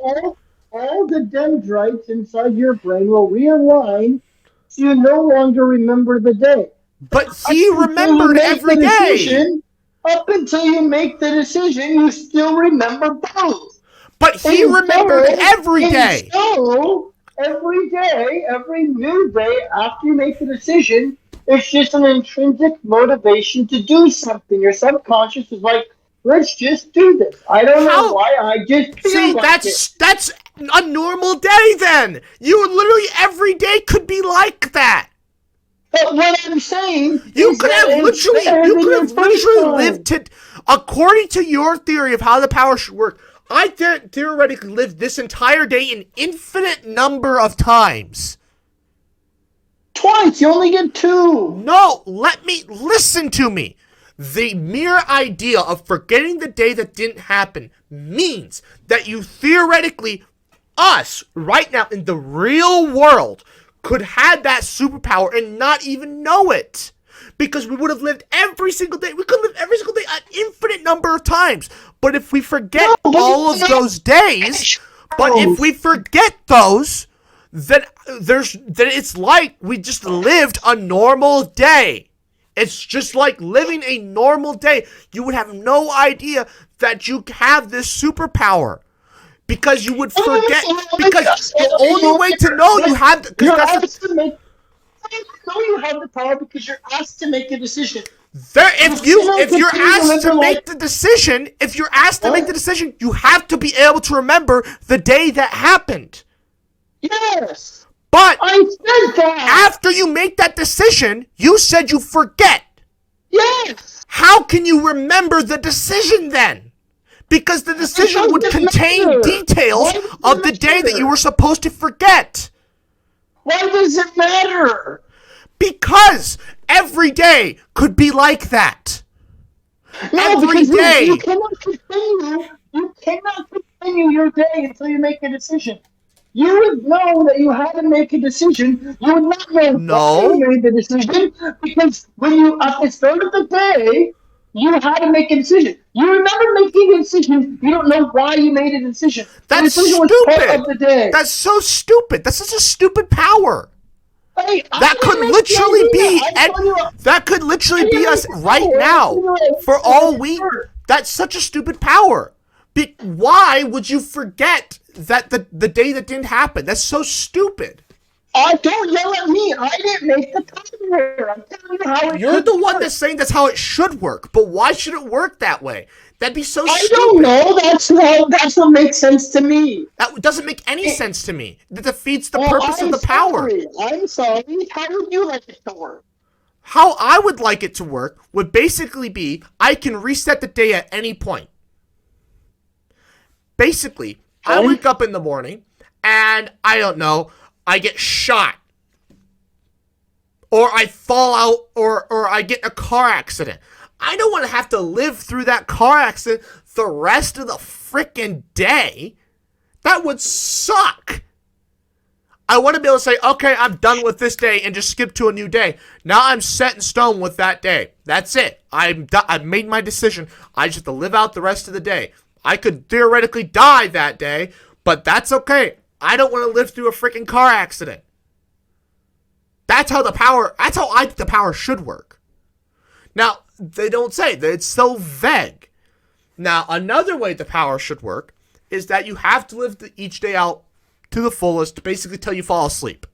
All the dendrites inside your brain will realign, so you no longer remember the day. But he remembered every day. Up until you make the decision, you still remember both. But he remembered every day. So, every day, every new day after you make the decision, it's just an intrinsic motivation to do something. Your subconscious is like, let's just do this. I don't know why, I just feel like it. That's a normal day then. You literally every day could be like that. But what I'm saying, you could have literally lived to, according to your theory of how the power should work. I theoretically lived this entire day an infinite number of times. Twice. You only get 2. No, listen to me. The mere idea of forgetting the day that didn't happen means that you theoretically, us, right now, in the real world, could have that superpower and not even know it. Because we would have lived every single day. We could live every single day an infinite number of times. But if we forget all of those days, then it's like we just lived a normal day. It's just like living a normal day. You would have no idea that you have this superpower. Because you would forget. Because the only way to know you have. You have the power because you're asked to make a decision. If you're asked to make the decision, you have to be able to remember the day that happened. Yes. But I said that. After you make that decision, you said you forget. Yes. How can you remember the decision then? Because the decision would contain details of the day that you were supposed to forget. Why does it matter? Because every day could be like that. Every day. You cannot continue your day until you make a decision. You would know that you had to make a decision. You would not know why you made the decision because at the start of the day, you had to make a decision. You remember making a decision. You don't know why you made a decision. That's stupid. Was part of the day. That's so stupid. That's such a stupid power. Hey, that could literally be us right now. For all we, that's such a stupid power. Why would you forget that the day that didn't happen? That's so stupid. Don't yell at me. I didn't make the power. I'm telling you how it You're the one that's saying that's how it should work. But why should it work that way? That'd be so stupid. I don't know. That's what makes sense to me. That doesn't make any sense to me. That defeats the purpose of the power. I'm sorry. How would you like it to work? How I would like it to work would basically be I can reset the day at any point. Basically, I wake up in the morning and I don't know, I get shot. Or I fall out or I get in a car accident. I don't want to have to live through that car accident the rest of the frickin' day. That would suck. I want to be able to say, okay, I'm done with this day and just skip to a new day. Now I'm set in stone with that day. That's it. I've made my decision. I just have to live out the rest of the day. I could theoretically die that day, but that's okay. I don't want to live through a freaking car accident. That's how I think the power should work. Now, they don't say that. It's so vague. Now, another way the power should work is that you have to live each day out to the fullest, basically till you fall asleep.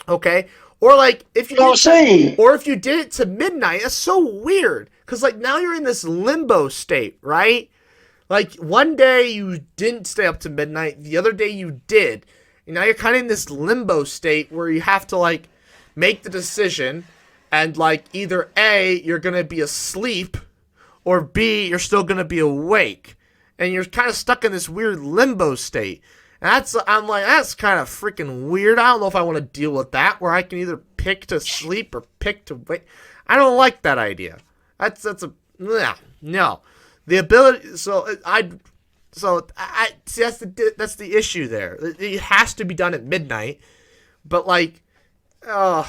Okay? Or like if you did it to midnight, that's so weird. Cause like now you're in this limbo state, right? Like one day you didn't stay up to midnight, the other day you did. And now you're kind of in this limbo state where you have to like make the decision, and like either A, you're gonna be asleep, or B, you're still gonna be awake. And you're kind of stuck in this weird limbo state. I'm like, that's kind of freaking weird. I don't know if I want to deal with that, where I can either pick to sleep or pick to wake. I don't like that idea. That's no. The ability, see, that's the issue there. It has to be done at midnight, but like, what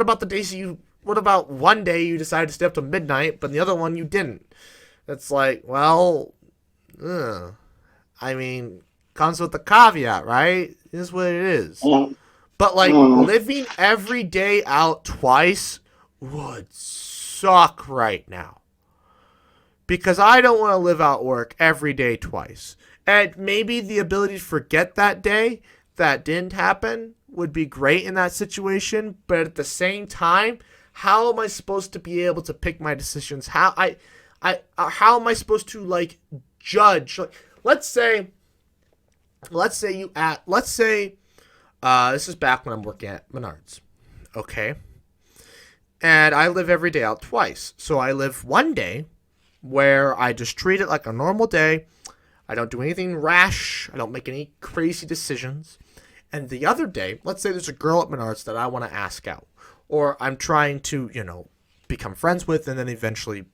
about the days what about one day you decided to stay up to midnight, but the other one you didn't? It's like, well, I mean, comes with the caveat, right? It is what it is. But like living every day out twice would suck right now. Because I don't want to live out work every day twice. And maybe the ability to forget that day that didn't happen would be great in that situation. But at the same time, how am I supposed to be able to pick my decisions? How am I supposed to like judge? Like, let's say this is back when I'm working at Menards, okay? And I live every day out twice. So I live one day where I just treat it like a normal day. I don't do anything rash. I don't make any crazy decisions. And the other day, let's say there's a girl at Menards that I want to ask out, or I'm trying to, become friends with and then eventually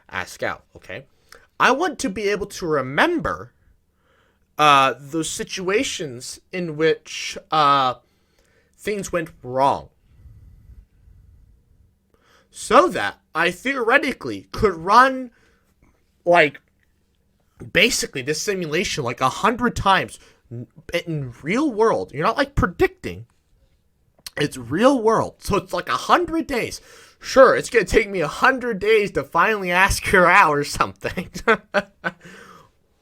ask out, okay? I want to be able to remember those situations in which things went wrong, so that I theoretically could run like basically this simulation like 100 times in real world. You're not like predicting, it's real world, so it's like 100 days. Sure, it's gonna take me 100 days to finally ask her out or something.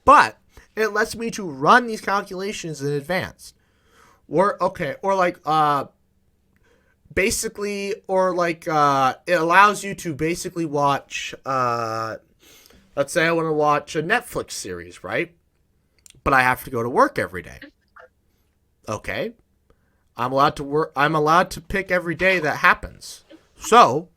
But it lets me to run these calculations in advance. It allows you to basically watch, let's say I want to watch a Netflix series, right? But I have to go to work every day. Okay. I'm allowed to pick every day that happens. So,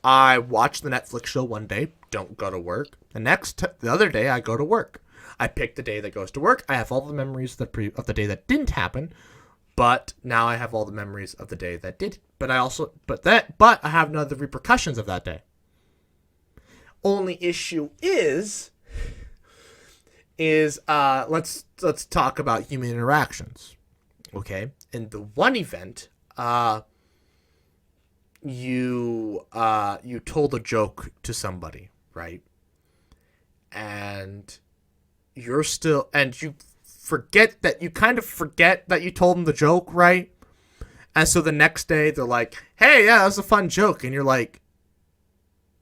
I watch the Netflix show one day, don't go to work. The other day I go to work. I pick the day that goes to work. I have all the memories of the day that didn't happen, but now I have all the memories of the day that did. But I have none of the repercussions of that day. Only issue is let's talk about human interactions. Okay? In the one event, you told a joke to somebody, right? And you forget that you told them the joke, right? And so the next day they're like, hey, yeah, that was a fun joke. And you're like,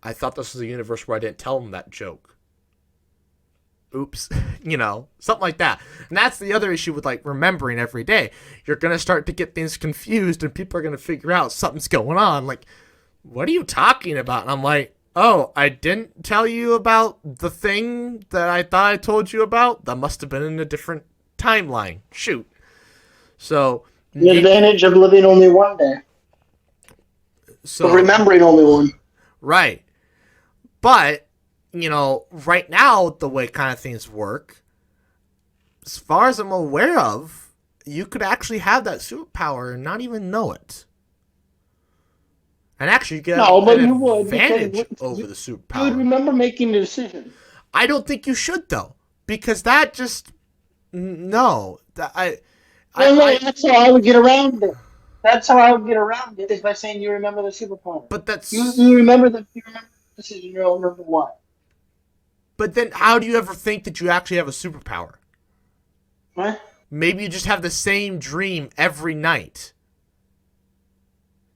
I thought this was a universe where I didn't tell them that joke. Oops. Something like that. And that's the other issue with like remembering every day. You're going to start to get things confused and people are going to figure out something's going on. Like, what are you talking about? And I'm like, oh, I didn't tell you about the thing that I thought I told you about? That must have been in a different timeline. Shoot. So the advantage of living only one day. So remembering only one. Right. But, right now, the way kind of things work, as far as I'm aware of, you could actually have that superpower and not even know it. And actually, you get an advantage over the superpower. You would remember making the decision. I don't think you should, though. because that just no. That's how I would get around it. That's how I would get around it is by saying you remember the superpower. But that's You remember this is your own number one. But then, how do you ever think that you actually have a superpower? What? Maybe you just have the same dream every night.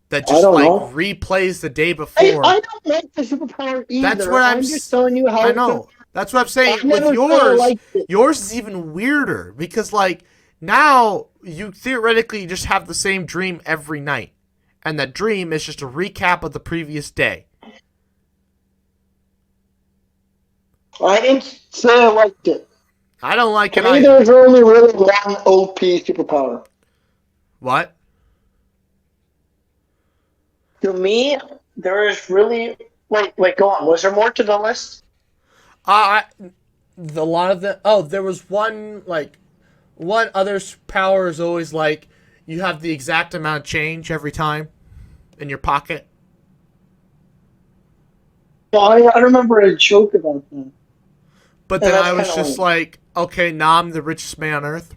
That I just don't like know. replays the day I before. don't like the superpower either. That's what I'm just telling you how. I know. That's what I'm saying. I With never yours, liked it. yours is even weirder because like now you theoretically just have the same dream every night, and that dream is just a recap of the previous day. I didn't say I liked it. I don't like To it me, either. there's only really one OP superpower. What? To me, there is really wait. Go on. Was there more to the list? A lot of the there was one other power is always like you have the exact amount of change every time in your pocket. Well, I remember a joke about that. But Yeah, then that's I was kinda just lame. like, okay, now I'm the richest man on earth.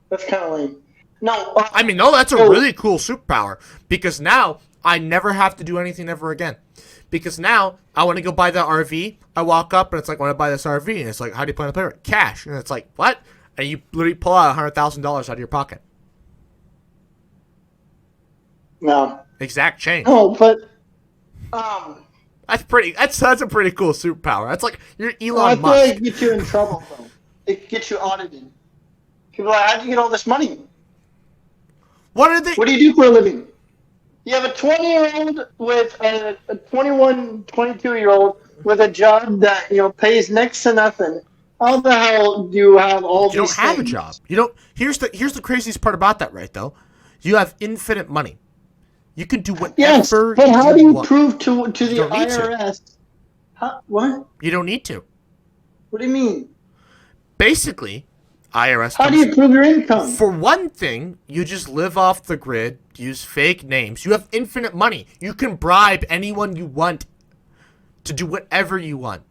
That's kind of lame. No, I mean, no, that's a Oh. really cool superpower because now I never have to do anything ever again. Because now I want to go buy that RV. I walk up and it's like, I want to buy this RV, and it's like, how do you plan to pay for it? Cash, and it's like, what? And you literally pull out $100,000 out of your pocket. no, Exact change. no, but That's pretty. That's a pretty cool superpower. That's like you're I Elon feel Musk. like it gets you in trouble though. It gets you audited. People are like, how'd you get all this money? What are they? What do you do for a living? You have a 20-year-old with a 21, 22-year-old with a job that pays next to nothing. How the hell do you have all You don't these have a things? job. You don't. Here's the craziest part about that, right? Though, you have infinite money. You can do whatever. Yes, but how do you want. prove to the don't need to. IRS? What? You don't need to. What do you mean? Basically, IRS. How do you prove your income? For one thing, you just live off the grid, use fake names. You have infinite money. You can bribe anyone you want to do whatever you want.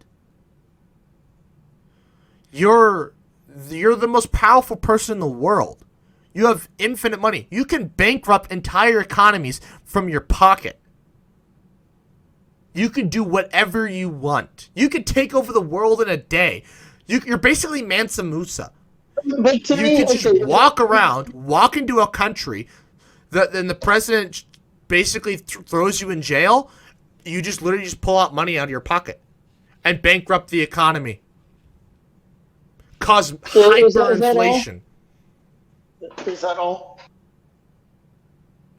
You're the most powerful person in the world. You have infinite money. You can bankrupt entire economies from your pocket. You can do whatever you want. You can take over the world in a day. You're basically Mansa Musa. But to You me, can just okay, walk around, walk into a country, then the president basically throws you in jail. You just literally just pull out money out of your pocket and bankrupt the economy. Cause Is that all? hyperinflation. Is that all?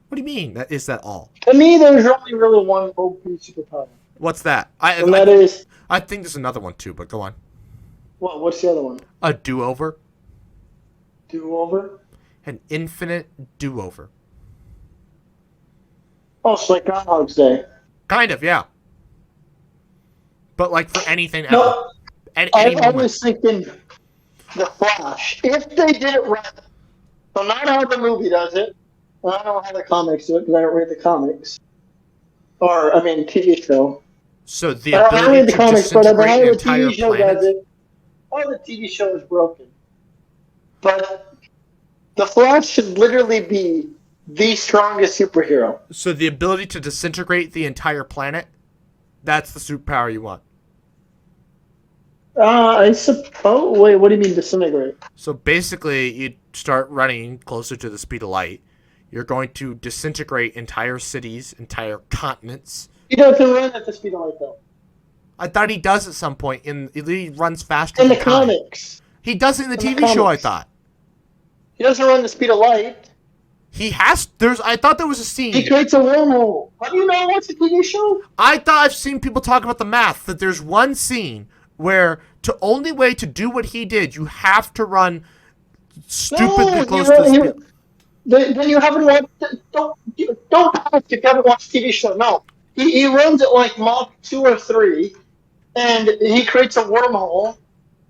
What do you mean? Is that all? To me, there's only really one OP superpower, What's that? and that is I think there's another one too, but go on. what? What's the other one? A do-over. Do-over? An infinite do-over. Oh, it's like Groundhog's Day. Kind of, yeah. But like for anything else. No, Any I moment. was thinking The Flash. If they did it right, so not how the movie does it. I don't know how the comics do it because I don't read the comics. Or, I mean, TV show. So the I don't read ability the to comics, but how disintegrate an the entire TV show does planet. it, all the TV show is broken. But the Flash should literally be the strongest superhero. So the ability to disintegrate the entire planet, that's the superpower you want. I suppose. Wait, what do you mean disintegrate? So basically, you start running closer to the speed of light. You're going to disintegrate entire cities, entire continents. He doesn't run at the speed of light, though. I thought he does at some point. He runs faster In the than time. comics. He does it in the In the TV show, I comics. thought. He doesn't run the speed of light. He has. I thought there was a scene. He creates a wormhole. How do you not watch the TV show? I thought I've seen people talk about the math that there's one scene where the only way to do what he did, you have to run stupidly close to the speed. Then you haven't watched. Don't ask if you haven't watched the TV show. No, he runs at like Mach 2 or 3, and he creates a wormhole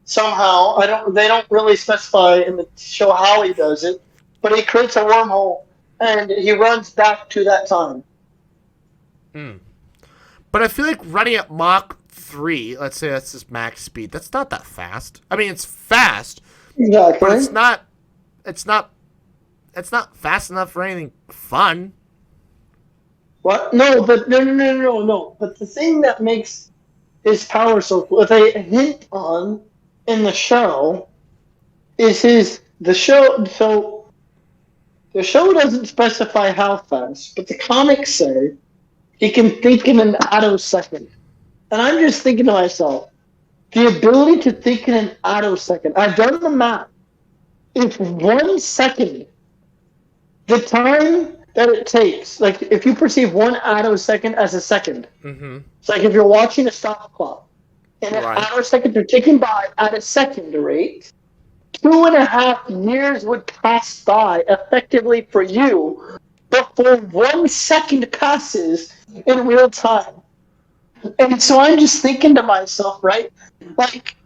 somehow. They don't really specify in the show how he does it, but he creates a wormhole and he runs back to that time. But I feel like running at Mach 3, let's say that's his max speed. That's not that fast. I mean, it's fast, Exactly. but it's not fast enough for anything fun. What? No, but no. But the thing that makes his power so cool, if they hint on in the show, is the show. So the show doesn't specify how fast, but the comics say he can think in an attosecond. And I'm just thinking to myself, the ability to think in an attosecond. I've done the math. If 1 second, the time that it takes, like if you perceive 1 attosecond as a second, it's like if you're watching a stop clock, and an attosecond are ticking by at a second rate, 2.5 years would pass by effectively for you before 1 second passes in real time. And so I'm just thinking to myself, right? Like,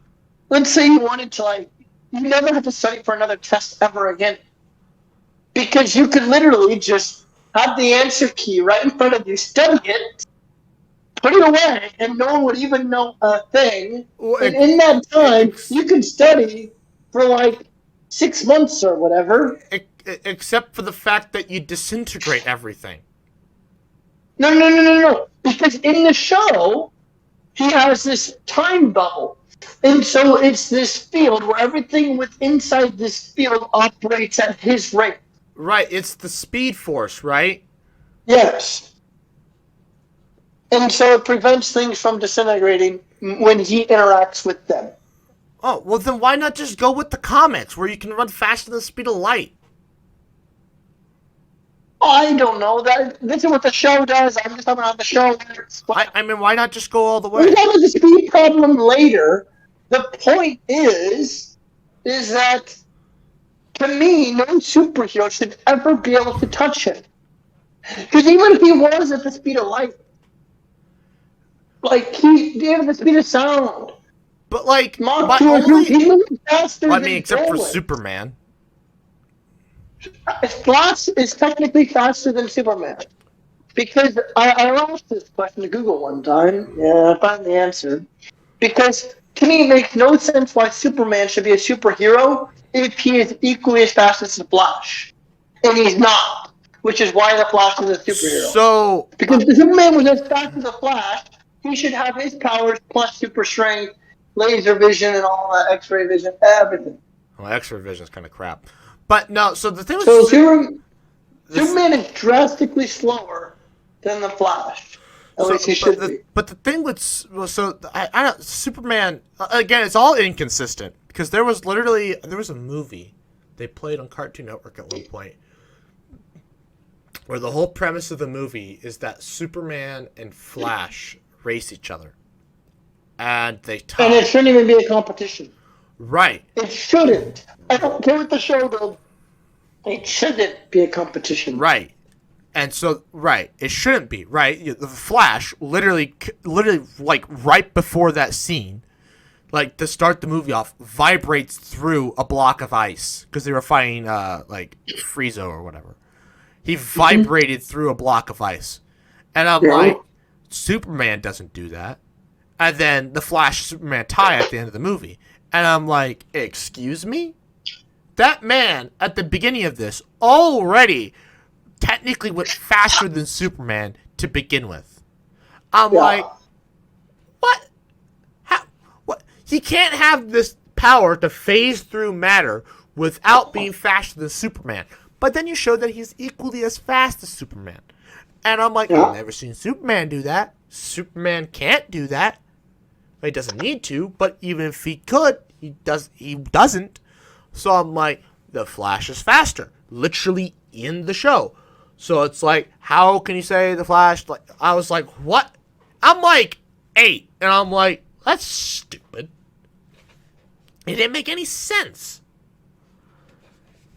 let's say you wanted to, like, you never have to study for another test ever again. Because you could literally just have the answer key right in front of you, study it, put it away, and no one would even know a thing. And in that time, you could study for like 6 months or whatever. Except for the fact that you disintegrate everything. No. Because in the show, he has this time bubble. And so it's this field where everything inside this field operates at his rate. Right, it's the speed force, right? Yes. And so it prevents things from disintegrating when he interacts with them. Oh, well then why not just go with the comics, where you can run faster than the speed of light? I don't know. This is what the show does. I'm just talking about the show works. I mean, why not just go all the way? We'll talk about the speed problem later. The point is that, to me, no superhero should ever be able to touch him. Because even if he was at the speed of light, like, he had the speed of sound. But, like, Mach 2 or 3, he moves faster I than mean, except for Bullet. Superman. Flash is technically faster than Superman. Because I asked this question to Google one time. Yeah, I found the answer. Because to me, it makes no sense why Superman should be a superhero if he is equally as fast as the Flash. And he's not. Which is why the Flash is a superhero. So... Because if Superman was as fast as the Flash, he should have his powers plus super strength, laser vision, and all that, X-ray vision, everything. Well, X-ray vision is kind of crap. But no, so the thing was... So Superman is drastically slower than the Flash. At least he should be. But the thing with... I don't... Superman... Again, it's all inconsistent. Because there was a movie they played on Cartoon Network at one point where the whole premise of the movie is that Superman and Flash race each other. And they tie. And it shouldn't even be a competition. Right. It shouldn't. I don't care what the show does. It shouldn't be a competition. Right. And so, right, it shouldn't be, right? The Flash, literally, like, right before that scene, like, to start the movie off, vibrates through a block of ice. Because they were fighting, like, Friezo or whatever. He vibrated through a block of ice. And I'm like, Superman doesn't do that. And then the Flash Superman tie at the end of the movie. And I'm like, excuse me? That man, at the beginning of this, already technically went faster than Superman to begin with. I'm like, what? How? What? He can't have this power to phase through matter without being faster than Superman. But then you show that he's equally as fast as Superman. And I'm like, I've never seen Superman do that. Superman can't do that. He doesn't need to, but even if he could, he doesn't. So I'm like, the Flash is faster. Literally in the show. So it's like, how can you say the Flash? Like, I was like, what? I'm like 8. And I'm like, that's stupid. It didn't make any sense.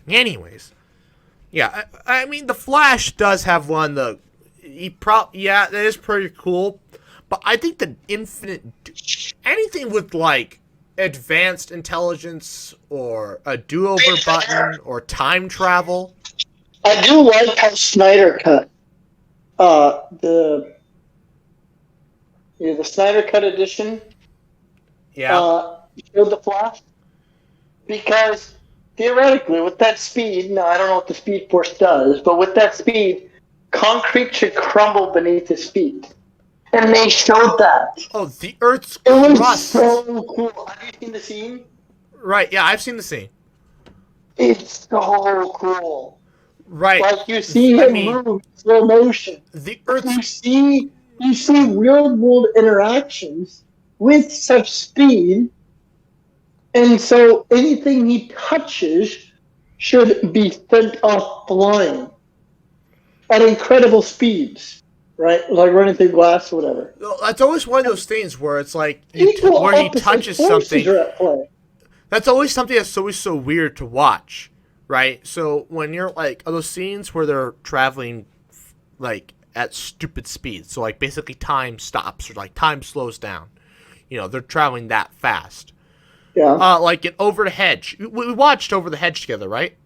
Anyways. Yeah, I mean, the Flash does have one, that is pretty cool. But I think the anything with, like, advanced intelligence or a do-over button or time travel. I do like how Snyder cut the Snyder Cut edition, Yeah. showed the Flash, because theoretically, with that speed, now I don't know what the Speed Force does, but with that speed, concrete should crumble beneath his feet, and they showed that. Oh, the Earth's It was crust. so cool. Have you seen the scene? Right. Yeah, I've seen the scene. It's so cool. Right. Like you see him move in slow motion. The Earth's You see real world interactions with such speed, and so anything he touches should be sent off flying at incredible speeds, right? Like running through glass or whatever. That's always one of those things where it's like Equal where he opposite touches forces something. are at play. That's always something that's always so weird to watch, right? So when you're like those scenes where they're traveling like at stupid speeds, so like basically time stops or like time slows down. You know, they're traveling that fast. Yeah. Like in Over the Hedge. We watched Over the Hedge together, right?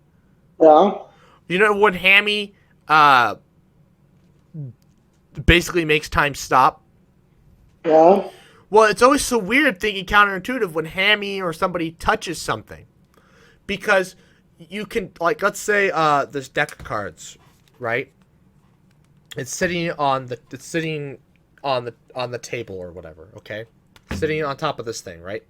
Yeah. You know when Hammy basically makes time stop? Yeah. Well, it's always so weird thinking counterintuitive when Hammy or somebody touches something. Because you can, like, let's say this deck of cards, right? It's sitting on the table or whatever, okay? Sitting on top of this thing, right?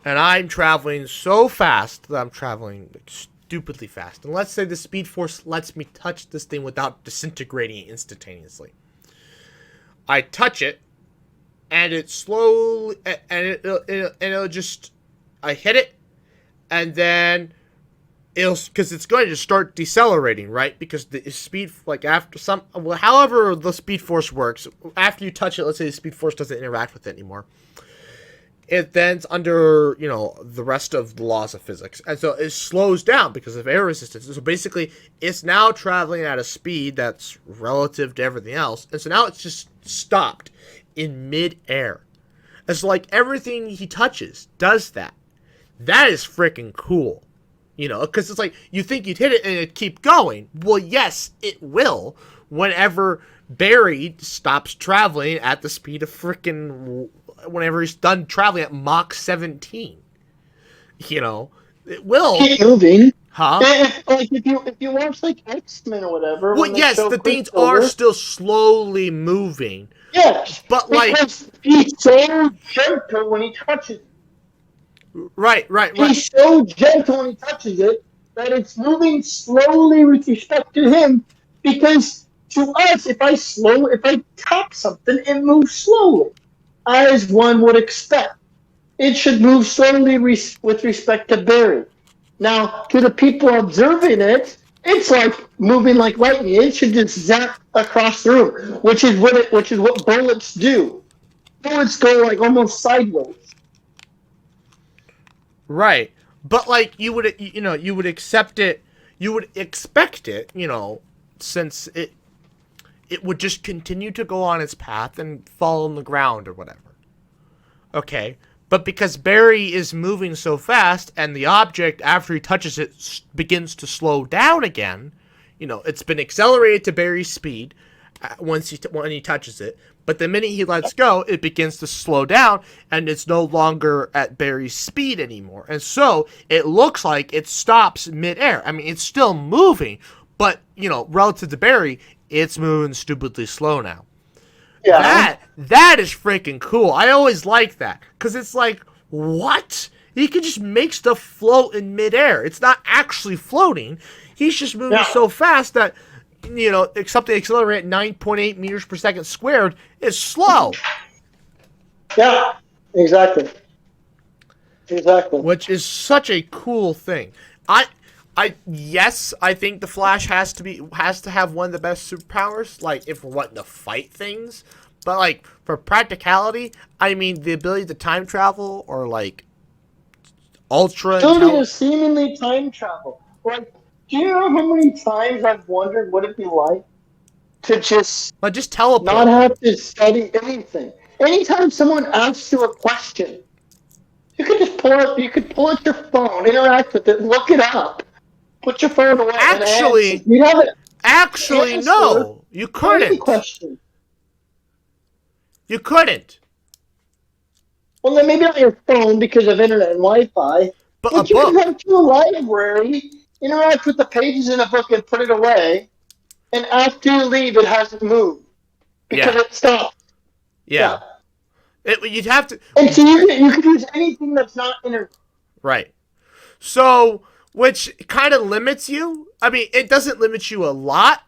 And I'm traveling so fast that I'm traveling like, stupidly fast. And let's say the Speed Force lets me touch this thing without disintegrating it instantaneously. I touch it, and it slowly, and it'll just, I hit it, and then because it's going to start decelerating, right? Because the speed, like after however the Speed Force works, after you touch it, let's say the Speed Force doesn't interact with it anymore. It then's under, the rest of the laws of physics. And so it slows down because of air resistance. So basically, it's now traveling at a speed that's relative to everything else. And so now it's just stopped in mid-air. And so, like, everything he touches does that. That is freaking cool. Because it's like, you think you'd hit it and it'd keep going. Well, yes, it will. Whenever Barry stops traveling at the speed of freaking... Whenever he's done traveling at Mach 17. It will. Keep moving. Huh? If you watch, like, X-Men or whatever... Well, yes, the things are still slowly moving. Yes, but because he's so gentle when he touches it. Right. He's so gentle when he touches it that it's moving slowly with respect to him. Because to us, if I tap something, it moves slowly, as one would expect. It should move slowly with respect to Barry. Now, to the people observing it, it's like moving like lightning. It should just zap across the room, which is what bullets do. Bullets go like almost sideways. Right, but like you would accept it. You would expect it, since it would just continue to go on its path and fall on the ground or whatever. Okay, but because Barry is moving so fast and the object after he touches it begins to slow down again. It's been accelerated to Barry's speed when he touches it, but the minute he lets go, it begins to slow down, and it's no longer at Barry's speed anymore. And so it looks like it stops midair. I mean, it's still moving, but relative to Barry, it's moving stupidly slow now. Yeah, that is freaking cool. I always like that because it's like, what? He can just make stuff float in midair. It's not actually floating. He's just moving so fast that, something accelerate at 9.8 meters per second squared is slow. Yeah, exactly. Which is such a cool thing. Yes, I think the Flash has to have one of the best superpowers, like if we're wanting to fight things. But like for practicality, I mean the ability to time travel or like ultra seemingly time travel. Like, do you know how many times I've wondered what it'd be like to just teleport, not have to study anything? Anytime someone asks you a question, you could just pull out your phone, interact with it, look it up, put your phone away. Actually, no, you couldn't. You couldn't. Well, then maybe on your phone because of internet and Wi-Fi. But a But you can book. go to a library, interact with the pages in a book, and put it away. And after you leave, it hasn't moved because Yeah. it stopped. Yeah. You'd have to. And so you can use anything that's not internet. Right. So, which kind of limits you. I mean, it doesn't limit you a lot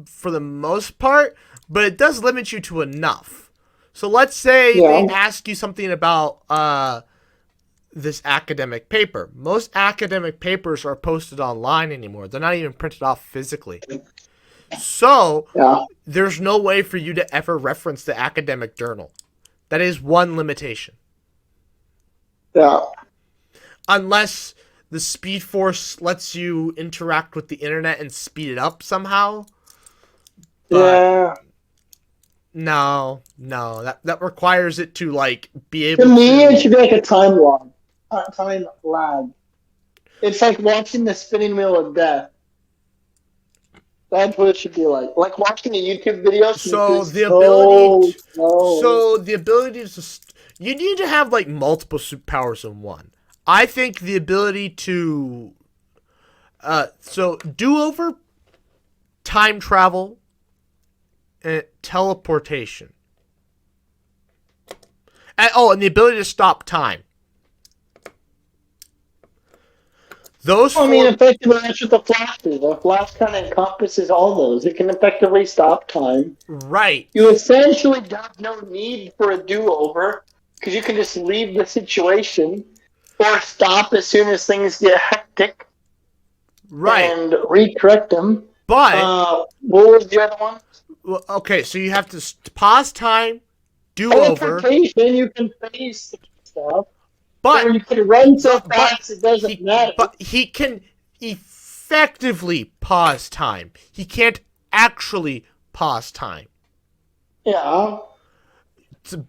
for the most part, but it does limit you to enough. So let's say they ask you something about this academic paper. Most academic papers are posted online anymore. They're not even printed off physically. So there's no way for you to ever reference the academic journal. That is one limitation. Yeah. Unless the Speed Force lets you interact with the internet and speed it up somehow. But no, that requires it to like be able to. To me, it should be like a time lag. It's like watching the spinning wheel of death. That's what it should be like. Like watching a YouTube video. So the ability to. You need to have like multiple superpowers in one. I think the ability to. So do-over, time travel, and teleportation. And the ability to stop time. Those I mean, effectively, that's what the Flash is. The Flash kind of encompasses all those. It can effectively stop time. Right. You essentially have no need for a do-over because you can just leave the situation or stop as soon as things get hectic. Right. And recorrect them. But what was the other one? Well, okay, so you have to pause time, do-over. Teleportation, you can face stuff. But or you can run so fast it doesn't matter. But he can effectively pause time. He can't actually pause time. Yeah.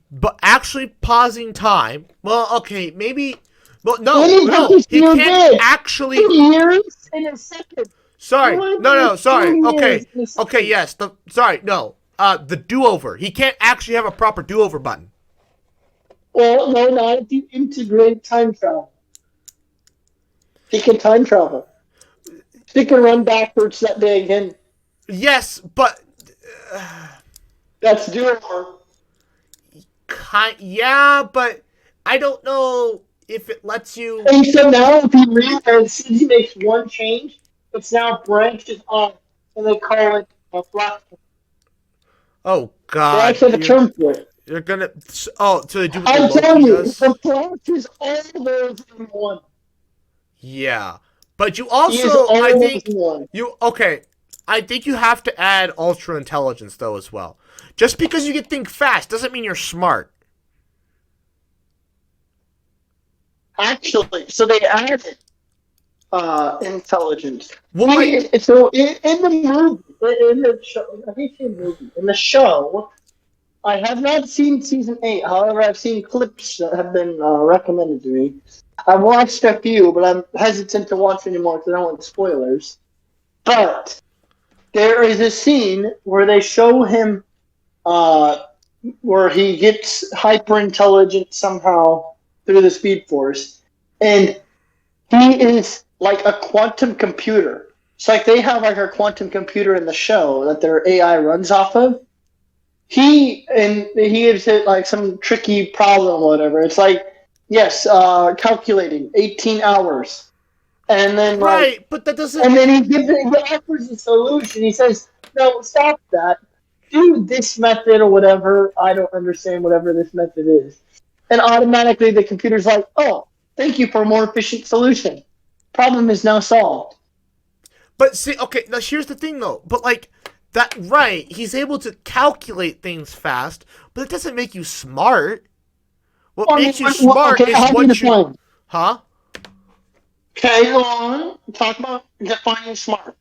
But actually pausing time, well, okay, maybe. Well, no, he can't actually. 2 years in a second. Sorry, sorry. Okay, yes. The do-over. He can't actually have a proper do-over button. Well, no, not if you integrate time travel. He can time travel. He can run backwards that day again. Yes, but that's do-over. Yeah, but I don't know if it lets you. And so now, if he realizes he makes one change, it's now branches off, and they call it a flash. Oh God! They actually have a term for it. You're gonna. Oh, so they do. I'm telling you, the flash is all those in one. Yeah, but you also, I think, I think you have to add ultra intelligence though as well. Just because you can think fast doesn't mean you're smart. Actually, so they added intelligence. Well, so in the movie, in the show, I hate saying movie. In the show, I have not seen season 8. However, I've seen clips that have been recommended to me. I've watched a few, but I'm hesitant to watch anymore because I don't want spoilers. But there is a scene where they show him where he gets hyper intelligent somehow through the Speed Force, and he is like a quantum computer. It's like they have like a quantum computer in the show that their AI runs off of. He gives it like some tricky problem or whatever. It's like, yes, calculating 18 hours. And then right, but that doesn't. And then he offers a solution. He says, "No, stop that. Do this method or whatever. I don't understand whatever this method is." And automatically the computer's like, "Oh, thank you for a more efficient solution. Problem is now solved." But see, okay, now here's the thing though. But like that, right? He's able to calculate things fast, but it doesn't make you smart. What makes you smart is what you. Huh? Okay, go on. Talk about defining smart.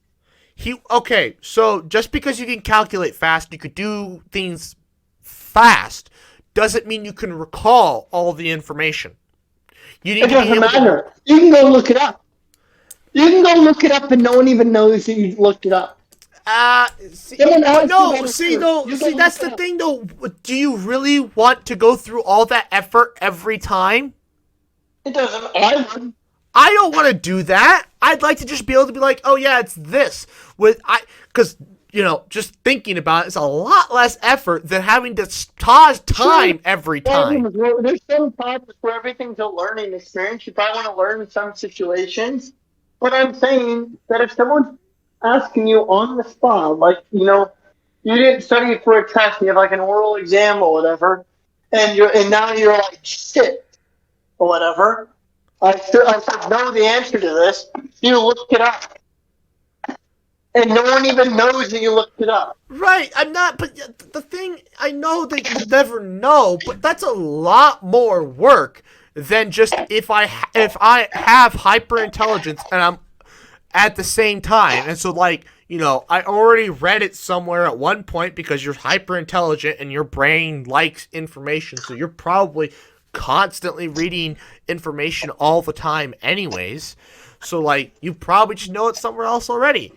Okay, so just because you can calculate fast, you could do things fast, doesn't mean you can recall all the information. You need it doesn't matter. You can go look it up. You can go look it up and no one even knows that you looked it up. See, Someone else no, you gotta see, do. though, You see, gotta that's look the up. thing, though. Do you really want to go through all that effort every time? It doesn't. I would. I don't want to do that. I'd like to just be able to be like, oh yeah, it's this. Because just thinking about it is a lot less effort than having to pause time every time. There's some problems where everything's a learning experience. You probably want to learn in some situations. But I'm saying that if someone's asking you on the spot, like, you didn't study for a test, you have like an oral exam or whatever, and now you're like shit or whatever. I should know the answer to this. You looked it up. And no one even knows that you looked it up. Right, I'm not, but the thing, I know that you'll never know, but that's a lot more work than just if I have hyper intelligence and I'm at the same time. And so, like, I already read it somewhere at one point because you're hyper intelligent and your brain likes information, so you're probably constantly reading information all the time anyways. So, like, you probably just know it somewhere else already.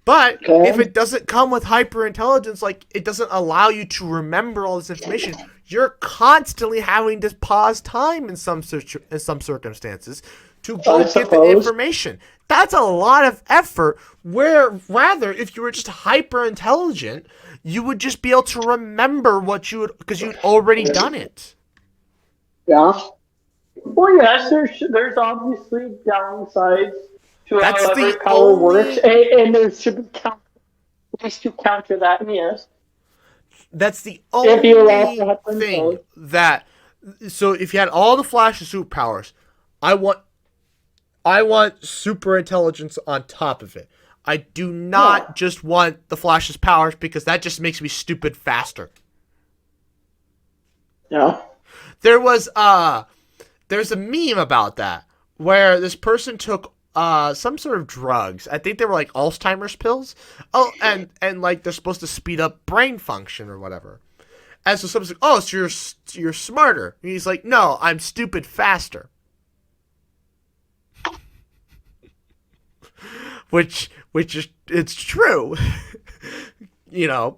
But if it doesn't come with hyper intelligence, like, it doesn't allow you to remember all this information, you're constantly having to pause time in some circumstances to go get the information. That's a lot of effort, where rather if you were just hyper intelligent, you would just be able to remember because you'd already done it. Yeah. Well, yes, there's obviously downsides to That's how every the power works, only- and there should be ways to counter that. And yes, That's the if you allow only for hyper thing intelligence. that. So if you had all the Flash's superpowers, I want super intelligence on top of it. I do not just want the Flash's powers because that just makes me stupid faster. Yeah. There's a meme about that where this person took some sort of drugs. I think they were like Alzheimer's pills. Oh, and like they're supposed to speed up brain function or whatever. And so someone's like, "Oh, so you're smarter." And he's like, "No, I'm stupid faster." Which is, it's true. You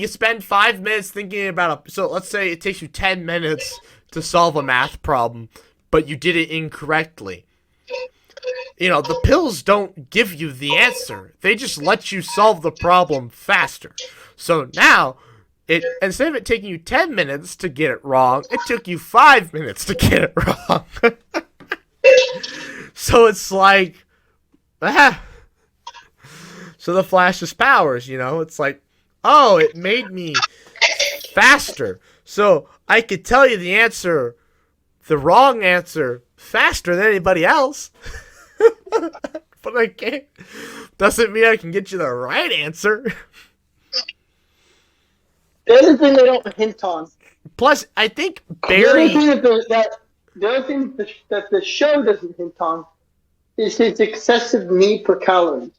spend 5 minutes thinking about so let's say it takes you 10 minutes to solve a math problem, but you did it incorrectly. The pills don't give you the answer. They just let you solve the problem faster. So now, instead of it taking you 10 minutes to get it wrong, it took you 5 minutes to get it wrong. So it's like, So the Flash's powers, it's like, oh, it made me faster. So I could tell you the wrong answer, faster than anybody else. But I can't. Doesn't mean I can get you the right answer. The other thing they don't hint on. Plus, I think The other Barry. thing that the show doesn't hint on is his excessive need for calories.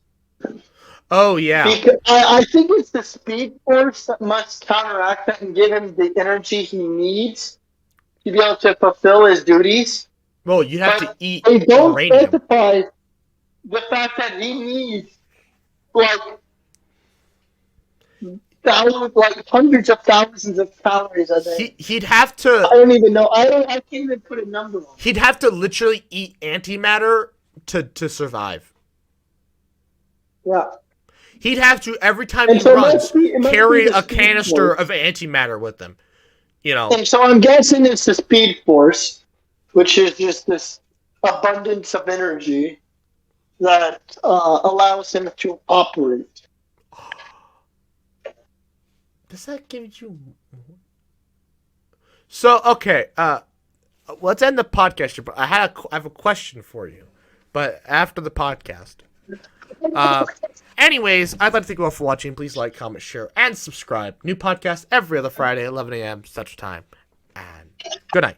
Oh yeah. Because I think it's the Speed Force that must counteract that and give him the energy he needs to be able to fulfill his duties. Well, you have to eat They don't uranium. specify the fact that he needs like hundreds of thousands of calories a day. He'd have I to. don't even know. I can't even put a number on it. He'd have to literally eat antimatter to survive. Yeah. He'd have to, every time And he so it runs, must be carry the a Speed canister Force. of antimatter with him. And so I'm guessing it's the Speed Force, which is just this abundance of energy that allows him to operate. Does that give you? So okay, let's end the podcast here. But I have a question for you, but after the podcast. Anyways, I'd like to thank you all for watching. Please like, comment, share, and subscribe. New podcast every other Friday at 11 a.m. Central Time. And good night.